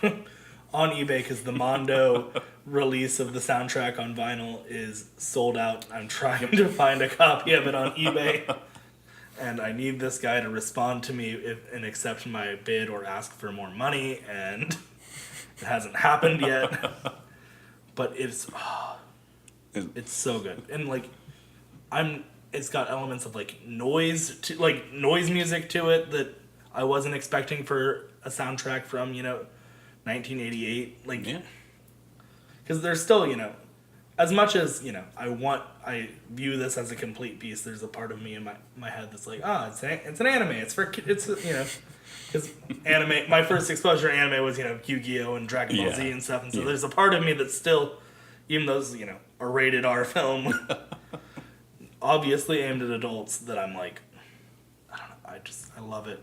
on eBay because the Mondo release of the soundtrack on vinyl is sold out. I'm trying to find a copy of it on eBay, and I need this guy to respond to me and accept my bid or ask for more money, and it hasn't happened yet. But it's so good, and it's got elements of noise music to it that I wasn't expecting for a soundtrack from 1988. Because there's still as much as I view this as a complete piece. There's a part of me in my head that's it's an anime. It's because anime. My first exposure to anime was Yu-Gi-Oh and Dragon Ball Z and stuff, and so there's a part of me that still even those, a rated R film, obviously aimed at adults, that I'm like, I don't know, I love it.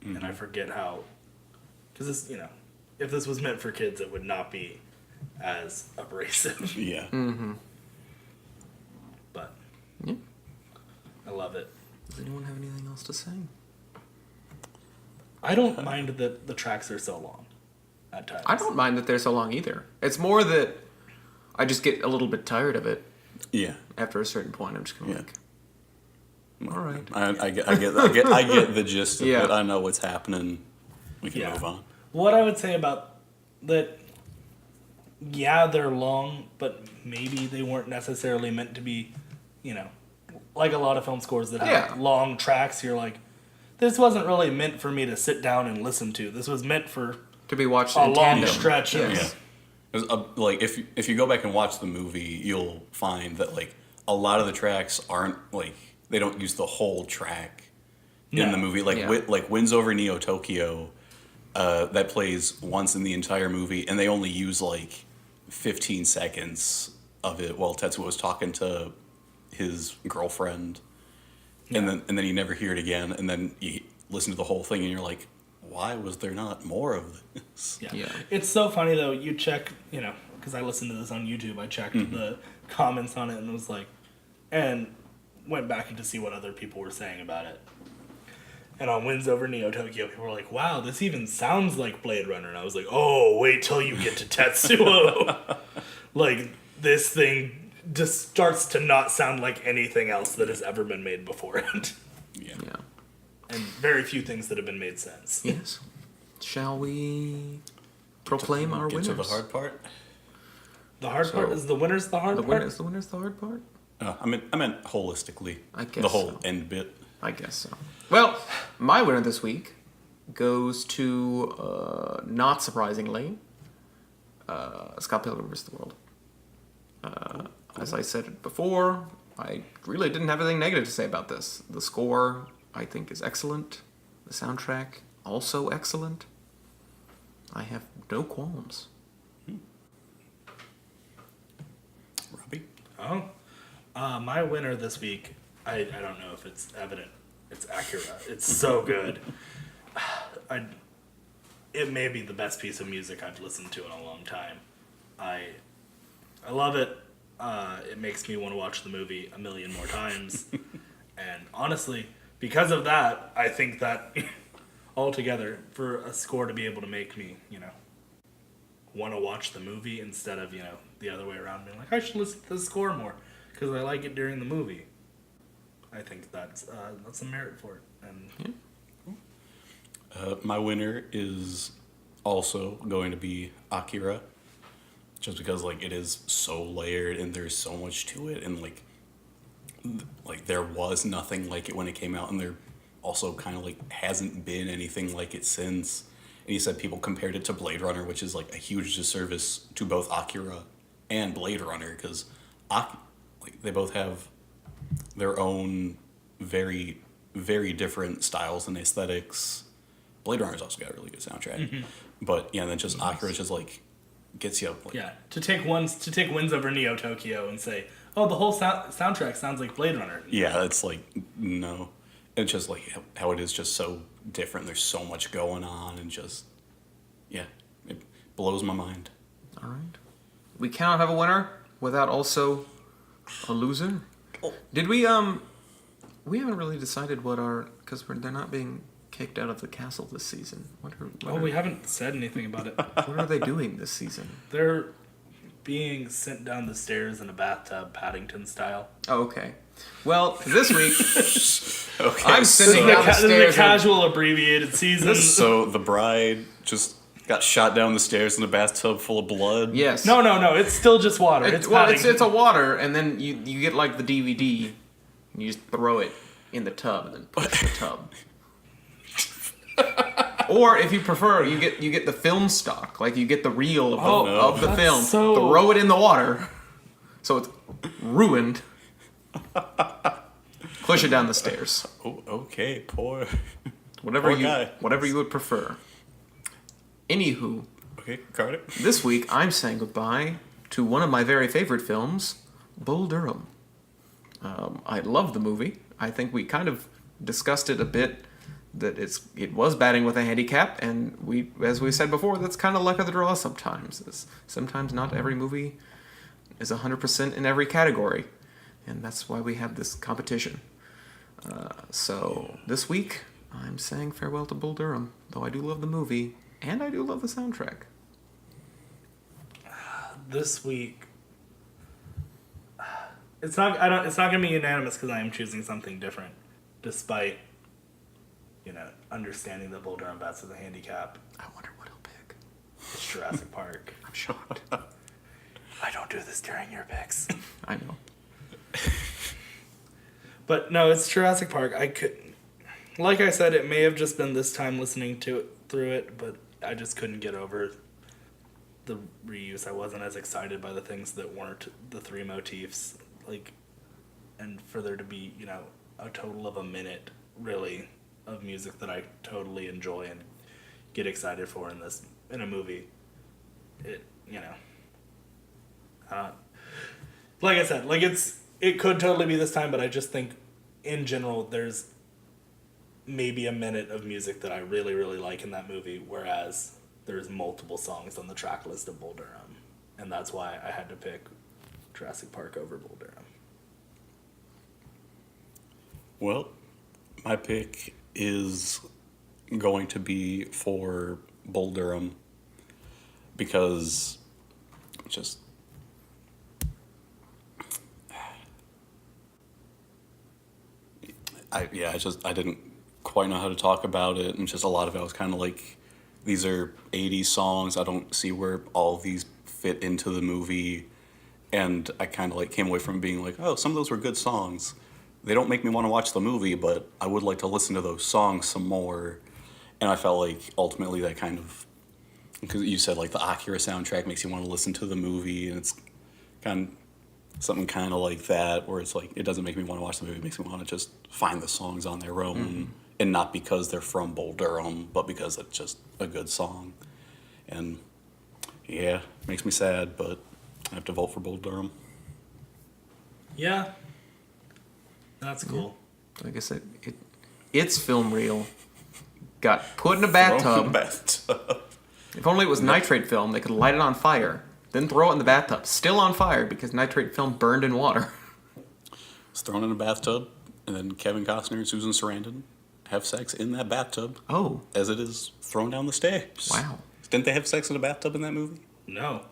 And I forget how, because this, if this was meant for kids, it would not be as abrasive. Yeah. But Yeah. I love it. Does anyone have anything else to say? I don't mind that the tracks are so long at times. I don't mind that they're so long either. It's more that I just get a little bit tired of it Yeah. after a certain point. I'm just kind of like, all right. I get the gist of Yeah. it. I know what's happening. We can Yeah. move on. What I would say about that, yeah, they're long, but maybe they weren't necessarily meant to be, like a lot of film scores that have long tracks. You're like, this wasn't really meant for me to sit down and listen to. This was meant for To be watched a in long tandem. stretch of Yes. Yeah. 'Cause, like if you go back and watch the movie, you'll find that like a lot of the tracks aren't like they don't use the whole track in No. the movie. Like Yeah. like Wins Over Neo Tokyo, that plays once in the entire movie, and they only use like 15 seconds of it while Tetsuo was talking to his girlfriend, and then you never hear it again, and then you listen to the whole thing, and you're like, why was there not more of this? Yeah. It's so funny though. You check, because I listened to this on YouTube. I checked the comments on it and was like, and went back to see what other people were saying about it. And on Wins Over Neo Tokyo, people were like, wow, this even sounds like Blade Runner. And I was like, oh, wait till you get to Tetsuo. Like, this thing just starts to not sound like anything else that has ever been made before it. Yeah. Yeah. And very few things that have been made since. Yes. Shall we proclaim our Get winners? to the hard part. The hard part is the winner's the hard The part? winner's the hard part? I meant holistically. I guess the whole so. end bit. I guess so. Well, my winner this week goes to, not surprisingly, Scott Pilgrim vs. the World. As I said before, I really didn't have anything negative to say about this. The score, I think, is excellent. The soundtrack, also excellent. I have no qualms. Robbie? Oh. My winner this week, I don't know if it's evident. It's Acura. It's so good. It may be the best piece of music I've listened to in a long time. I love it. It makes me want to watch the movie a million more times. And honestly, because of that, I think that altogether, for a score to be able to make me, want to watch the movie instead of, the other way around, being like, I should listen to the score more because I like it during the movie. I think that's a merit for it. And My winner is also going to be Akira, just because like it is so layered and there's so much to it, and like there was nothing like it when it came out, and there also kind of like hasn't been anything like it since. And he said people compared it to Blade Runner, which is like a huge disservice to both Akira and Blade Runner, because they both have their own very, very different styles and aesthetics. Blade Runner's also got a really good soundtrack, but yeah, and then just Akira's just like gets you up. Like, yeah, to take Wins Over Neo Tokyo and say, oh, the whole soundtrack sounds like Blade Runner. yeah, it's like no, it's just like how it is just so different. There's so much going on, and just it blows my mind. All right. We cannot have a winner without also a loser. Did we we haven't really decided what because they're not being kicked out of the castle this season. We haven't said anything about it. What are they doing this season? They're being sent down the stairs in a bathtub, Paddington style. Oh, okay. Well, this week Okay, I'm sending down the This is stairs. the casual abbreviated season. so the bride just got shot down the stairs in a bathtub full of blood. Yes. No, it's still just water. It's Paddington. it's a water, and then you get like the DVD, and you just throw it in the tub, and then push the tub. Or if you prefer, you get the film stock, like you get the reel of the that's film, so- throw it in the water, so it's ruined. Push it down the stairs. Oh, okay, poor Whatever guy. whatever you would prefer. Anywho, Okay, Carter. this week I'm saying goodbye to one of my very favorite films, Bull Durham. I love the movie. I think we kind of discussed it a bit, that it was batting with a handicap, and as we said before, that's kind of luck of the draw sometimes. Sometimes not every movie is 100% in every category, and that's why we have this competition. So this week, I'm saying farewell to Bull Durham, though I do love the movie, and I do love the soundtrack. This week, it's not gonna be unanimous because I am choosing something different, despite understanding that Bull Durham bats with a handicap. I wonder what he'll pick. It's Jurassic Park. I'm shocked. I don't do this during your picks. I know. But no, it's Jurassic Park. Like I said, it may have just been this time listening to it through it, but I just couldn't get over the reuse. I wasn't as excited by the things that weren't the three motifs, and for there to be, a total of a minute, really, of music that I totally enjoy and get excited for in a movie. Like I said, it could totally be this time, but I just think, in general, there's maybe a minute of music that I really, really like in that movie, whereas there's multiple songs on the track list of Bull Durham. And that's why I had to pick Jurassic Park over Bull Durham. Well, my pick is going to be for Bull Durham because just I didn't quite know how to talk about it, and just a lot of it I was kind of like, these are 80s songs, I don't see where all of these fit into the movie, and I kind of came away from being like, oh, some of those were good songs. They don't make me want to watch the movie, but I would like to listen to those songs some more. And I felt like ultimately that kind of, because you said the Akira soundtrack makes you want to listen to the movie, and it's kind of something kind of like that, where it's it doesn't make me want to watch the movie, it makes me want to just find the songs on their own, and not because they're from Bull Durham, but because it's just a good song. And yeah, it makes me sad, but I have to vote for Bull Durham. Yeah. That's cool. Like I said, it's film reel. Got put in a bathtub. If only it was nitrate film, they could light it on fire, then throw it in the bathtub. Still on fire because nitrate film burned in water. It's thrown in a bathtub, and then Kevin Costner and Susan Sarandon have sex in that bathtub. Oh. As it is thrown down the stairs. Wow. Didn't they have sex in a bathtub in that movie? No.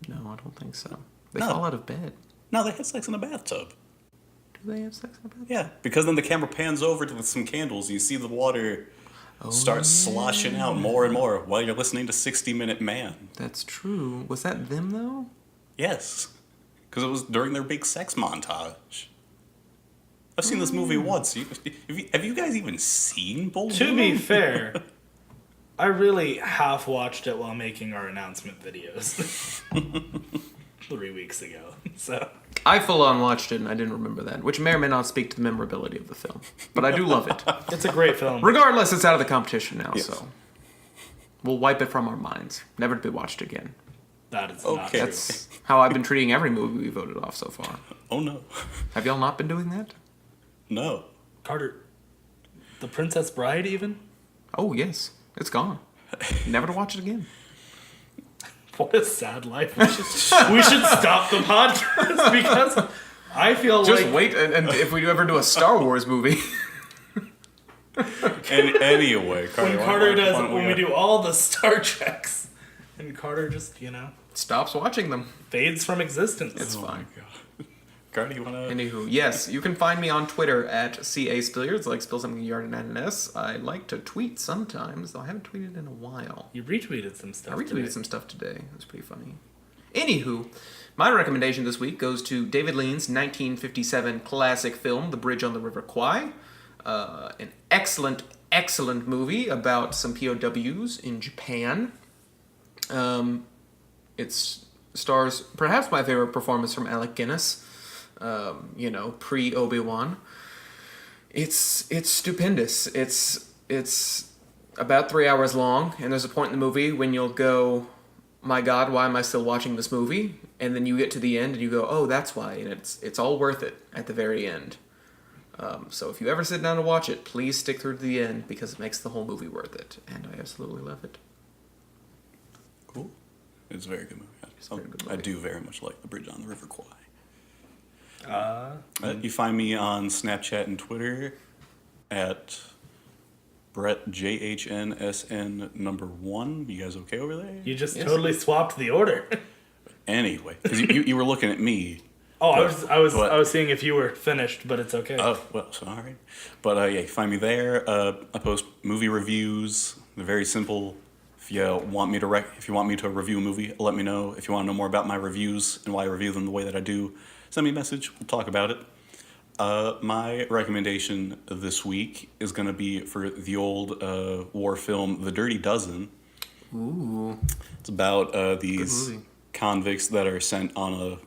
No, I don't think so. They fall out of bed. No, they had sex in a bathtub. Do they have sex in a bathtub? Yeah, because then the camera pans over with some candles, and you see the water start sloshing out more and more while you're listening to 60-Minute Man. Have true. Was that them, though? Yes, because it was during their big sex montage. I've seen this movie once. Have you guys even seen Bull Durham? To be fair, I really half watched it while making our announcement videos 3 weeks ago. So I full on watched it and I didn't remember that, which may or may not speak to the memorability of the film. But I do love it. It's a great film. Regardless, it's out of the competition now, Yes. So we'll wipe it from our minds, never to be watched again. That is Okay. not true. That's how I've been treating every movie we voted off so far. Oh, no. Have y'all not been doing that? No. Carter, The Princess Bride even? Oh, yes. It's gone. Never to watch it again. What a sad life. We should stop the podcast because I feel Just like... wait, and if we ever do a Star Wars movie... And anyway, Carter, when we do all the Star Treks, and Carter just, stops watching them. fades from existence. It's Oh fine. my God. Carter, you want to... Anywho, yes, you can find me on Twitter at CASpilliards, like spill something yard and an S. I like to tweet sometimes, though I haven't tweeted in a while. You retweeted some I stuff retweeted today. some stuff today. It was pretty funny. Anywho, my recommendation this week goes to David Lean's 1957 classic film, The Bridge on the River Kwai. An excellent, excellent movie about some POWs in Japan. It stars perhaps my favorite performance from Alec Guinness. Pre-Obi-Wan. It's stupendous. It's about 3 hours long, and there's a point in the movie when you'll go, my God, why am I still watching this movie? And then you get to the end and you go, oh, that's why. And it's all worth it at the very end. So if you ever sit down to watch it, please stick through to the end because it makes the whole movie worth it. And I absolutely love it. Cool. It's a very good movie. I do very much like The Bridge on the River Kwai. You find me on Snapchat and Twitter at Brett JHNSN #1. You guys okay over there? You just totally swapped the order. Anyway, because you were looking at me. Oh, I was seeing if you were finished, but it's okay. Oh, well, sorry. But yeah, you find me there. I post movie reviews. They're very simple. If you want me to review a movie, let me know. If you want to know more about my reviews and why I review them the way that I do, send me a message. We'll talk about it. My recommendation this week is going to be for the old war film, The Dirty Dozen. Ooh. It's about these convicts that are sent on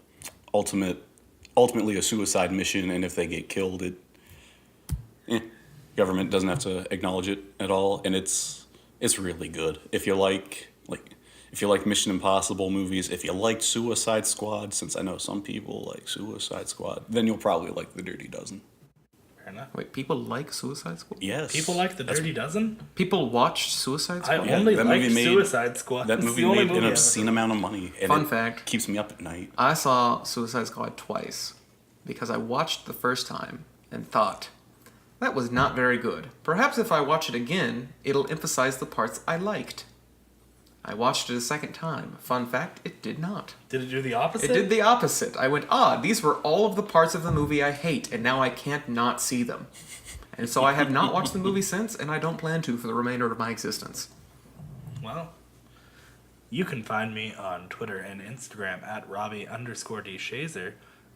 ultimately a suicide mission, and if they get killed, government doesn't have to acknowledge it at all, and it's really good. If you like Mission Impossible movies, if you like Suicide Squad, since I know some people like Suicide Squad, then you'll probably like The Dirty Dozen. Fair enough. Wait, people like Suicide Squad? Yes. People like The Dirty Dozen? People watch Suicide Squad? I only that like movie made- Suicide Squad. That It's movie the only made an I've obscene amount of money, and Fun it fact. keeps me up at night. I saw Suicide Squad twice because I watched the first time and thought, that was not very good. Perhaps if I watch it again, it'll emphasize the parts I liked. I watched it a second time. Fun fact, it did not. Did it do the opposite? It did the opposite. I went, these were all of the parts of the movie I hate, and now I can't not see them. And so I have not watched the movie since, and I don't plan to for the remainder of my existence. Well, you can find me on Twitter and Instagram at Robbie_D_Shazer.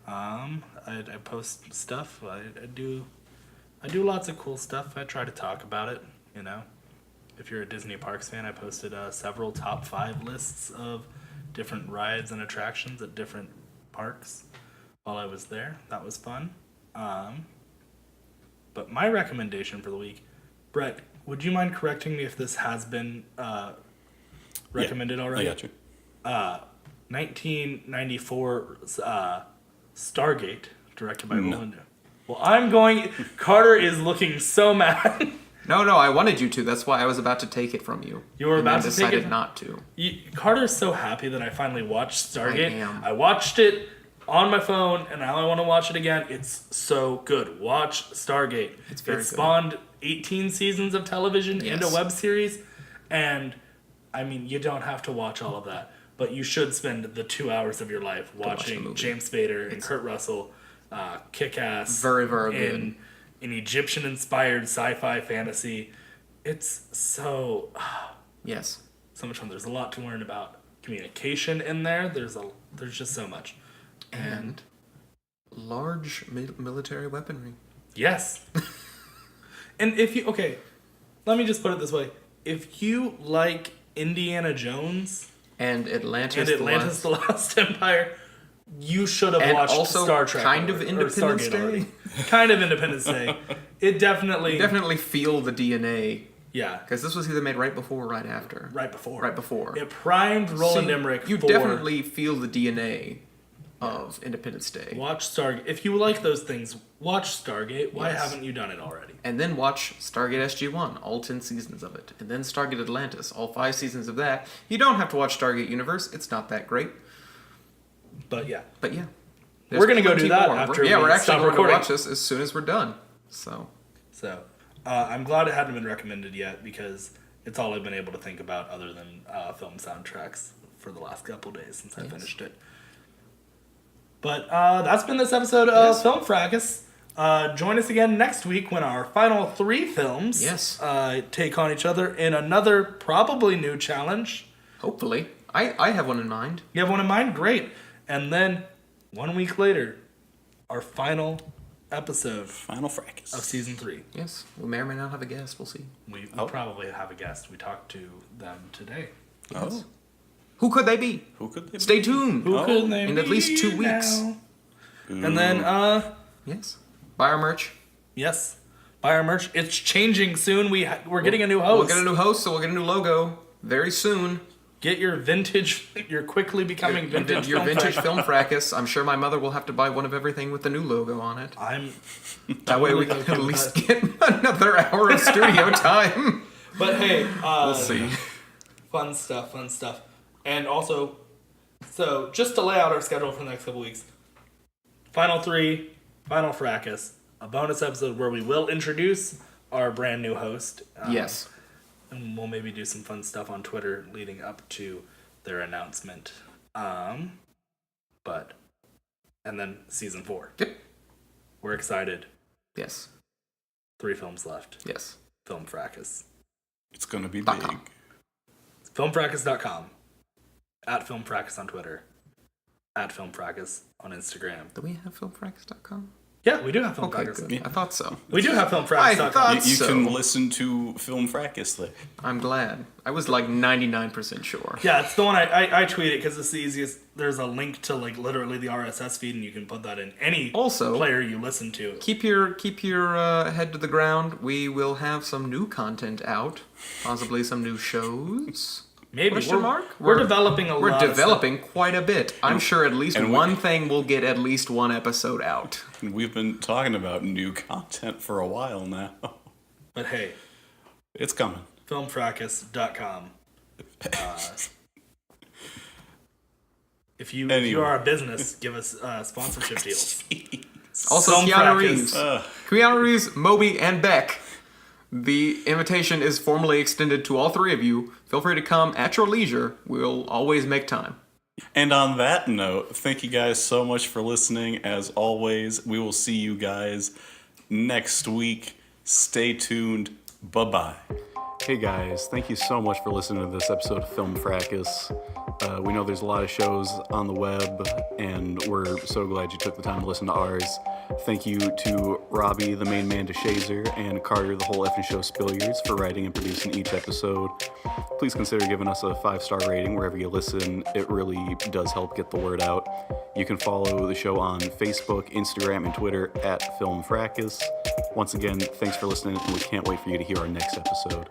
I post stuff. I do lots of cool stuff. I try to talk about it, you know. If you're a Disney Parks fan, I posted several top 5 lists of different rides and attractions at different parks while I was there. That was fun. But my recommendation for the week, Brett, would you mind correcting me if this has been recommended already? I got you. 1994 Stargate, directed by Melinda. Well, Carter is looking so mad. No, I wanted you to. That's why I was about to take it from you. You were about to take it? decided not to. Carter's so happy that I finally watched Stargate. I am. I watched it on my phone, and now I want to watch it again. It's so good. Watch Stargate. It's very good. Spawned 18 seasons of television Yes. into web series, and I mean, you don't have to watch all of that, but you should spend the 2 hours of your life watch the watching movie. James Spader and Kurt Russell kick ass. Very, very good. In Egyptian-inspired sci-fi fantasy. It's so Yes. so much fun. There's a lot to learn about communication in there. There's just so much. And large military weaponry. Yes. And let me just put it this way. If you like Indiana Jones And Atlantis. and Atlantis the Lost Empire, you should have And watched also Star Trek. kind of or Independence Stargate Day. already. Kind of Independence Day. It definitely... Definitely feel the DNA. Yeah. Because this was either made right before or right after. Right before. Right before. It primed Roland See, Emmerich You for... definitely feel the DNA of Independence Day. Watch Stargate. If you like those things, watch Stargate. Why Yes. haven't you done it already? And then watch Stargate SG-1, all 10 seasons of it. And then Stargate Atlantis, all 5 seasons of that. You don't have to watch Stargate Universe. It's not that great. But yeah. But yeah. We're gonna go do plenty that more. after we're we actually stop going recording. to watch this as soon as we're done. So, I'm glad it hadn't been recommended yet because it's all I've been able to think about other than film soundtracks for the last couple days since I finished it. But that's been this episode of Film Fracas. Join us again next week when our final 3 films take on each other in another probably new challenge. hopefully. I have one in mind. You have one in mind? Great. And then 1 week later, our final episode Final Fracas of season 3. Yes. We may or may not have a guest. We'll see. We probably have a guest. We talked to them today. Oh, Who could they be? who could they Stay be? tuned. Who could they in at least 2 be weeks. now? And then, Yes. Buy our merch. yes, buy our merch. It's changing soon. We're getting a new host. We'll get a new host, so we'll get a new logo very soon. Get your vintage, your quickly becoming vintage Your film vintage fracas. Film Fracas. I'm sure my mother will have to buy one of everything with the new logo on it. That way we can okay at with least that. get another hour of studio time. But hey, We'll see. fun stuff. And also, so just to lay out our schedule for the next couple weeks, Final 3, Final Fracas, a bonus episode where we will introduce our brand new host. Yes. And we'll maybe do some fun stuff on Twitter leading up to their announcement. And then season 4. Yep. We're excited. Yes. 3 films left. Yes. Film Fracas. It's gonna be .com. big. Filmfracas.com. At Film Fracas on Twitter. At Film Fracas on Instagram. Do we have filmfracas.com? Yeah, we do have Film Okay, Fracas. good. I thought so. We do have I filmfracas.com. thought- You So- can listen to Film Fracas there. I'm glad. I was like 99% sure. Yeah, it's the one I tweet it because it's the easiest. There's a link to like literally the RSS feed, and you can put that in any Also- player you listen to. Keep your head to the ground. We will have some new content out, possibly some new shows. Maybe Question mark? We're developing a We're lot. Of developing quite a bit. I'm sure at least and one thing will get at least one episode out. We've been talking about new content for a while now. stuff. But hey, It's coming. filmfracas.com. If you Anyway. are a business, give us sponsorship deals. Also, Film Keanu Fracas. Reeves. Keanu Reeves, Moby, and Beck. The invitation is formally extended to all 3 of you. Feel free to come at your leisure. We'll always make time. And on that note, thank you guys so much for listening. As always, we will see you guys next week. Stay tuned. Bye-bye. Hey guys, thank you so much for listening to this episode of Film Fracas. We know there's a lot of shows on the web, and we're so glad you took the time to listen to ours. Thank you to Robbie, the main man to Shazer, and Carter, the whole effing show Spilliards, for writing and producing each episode. Please consider giving us a 5-star rating wherever you listen. It really does help get the word out. You can follow the show on Facebook, Instagram, and Twitter at Film Fracas. Once again, thanks for listening, and we can't wait for you to hear our next episode.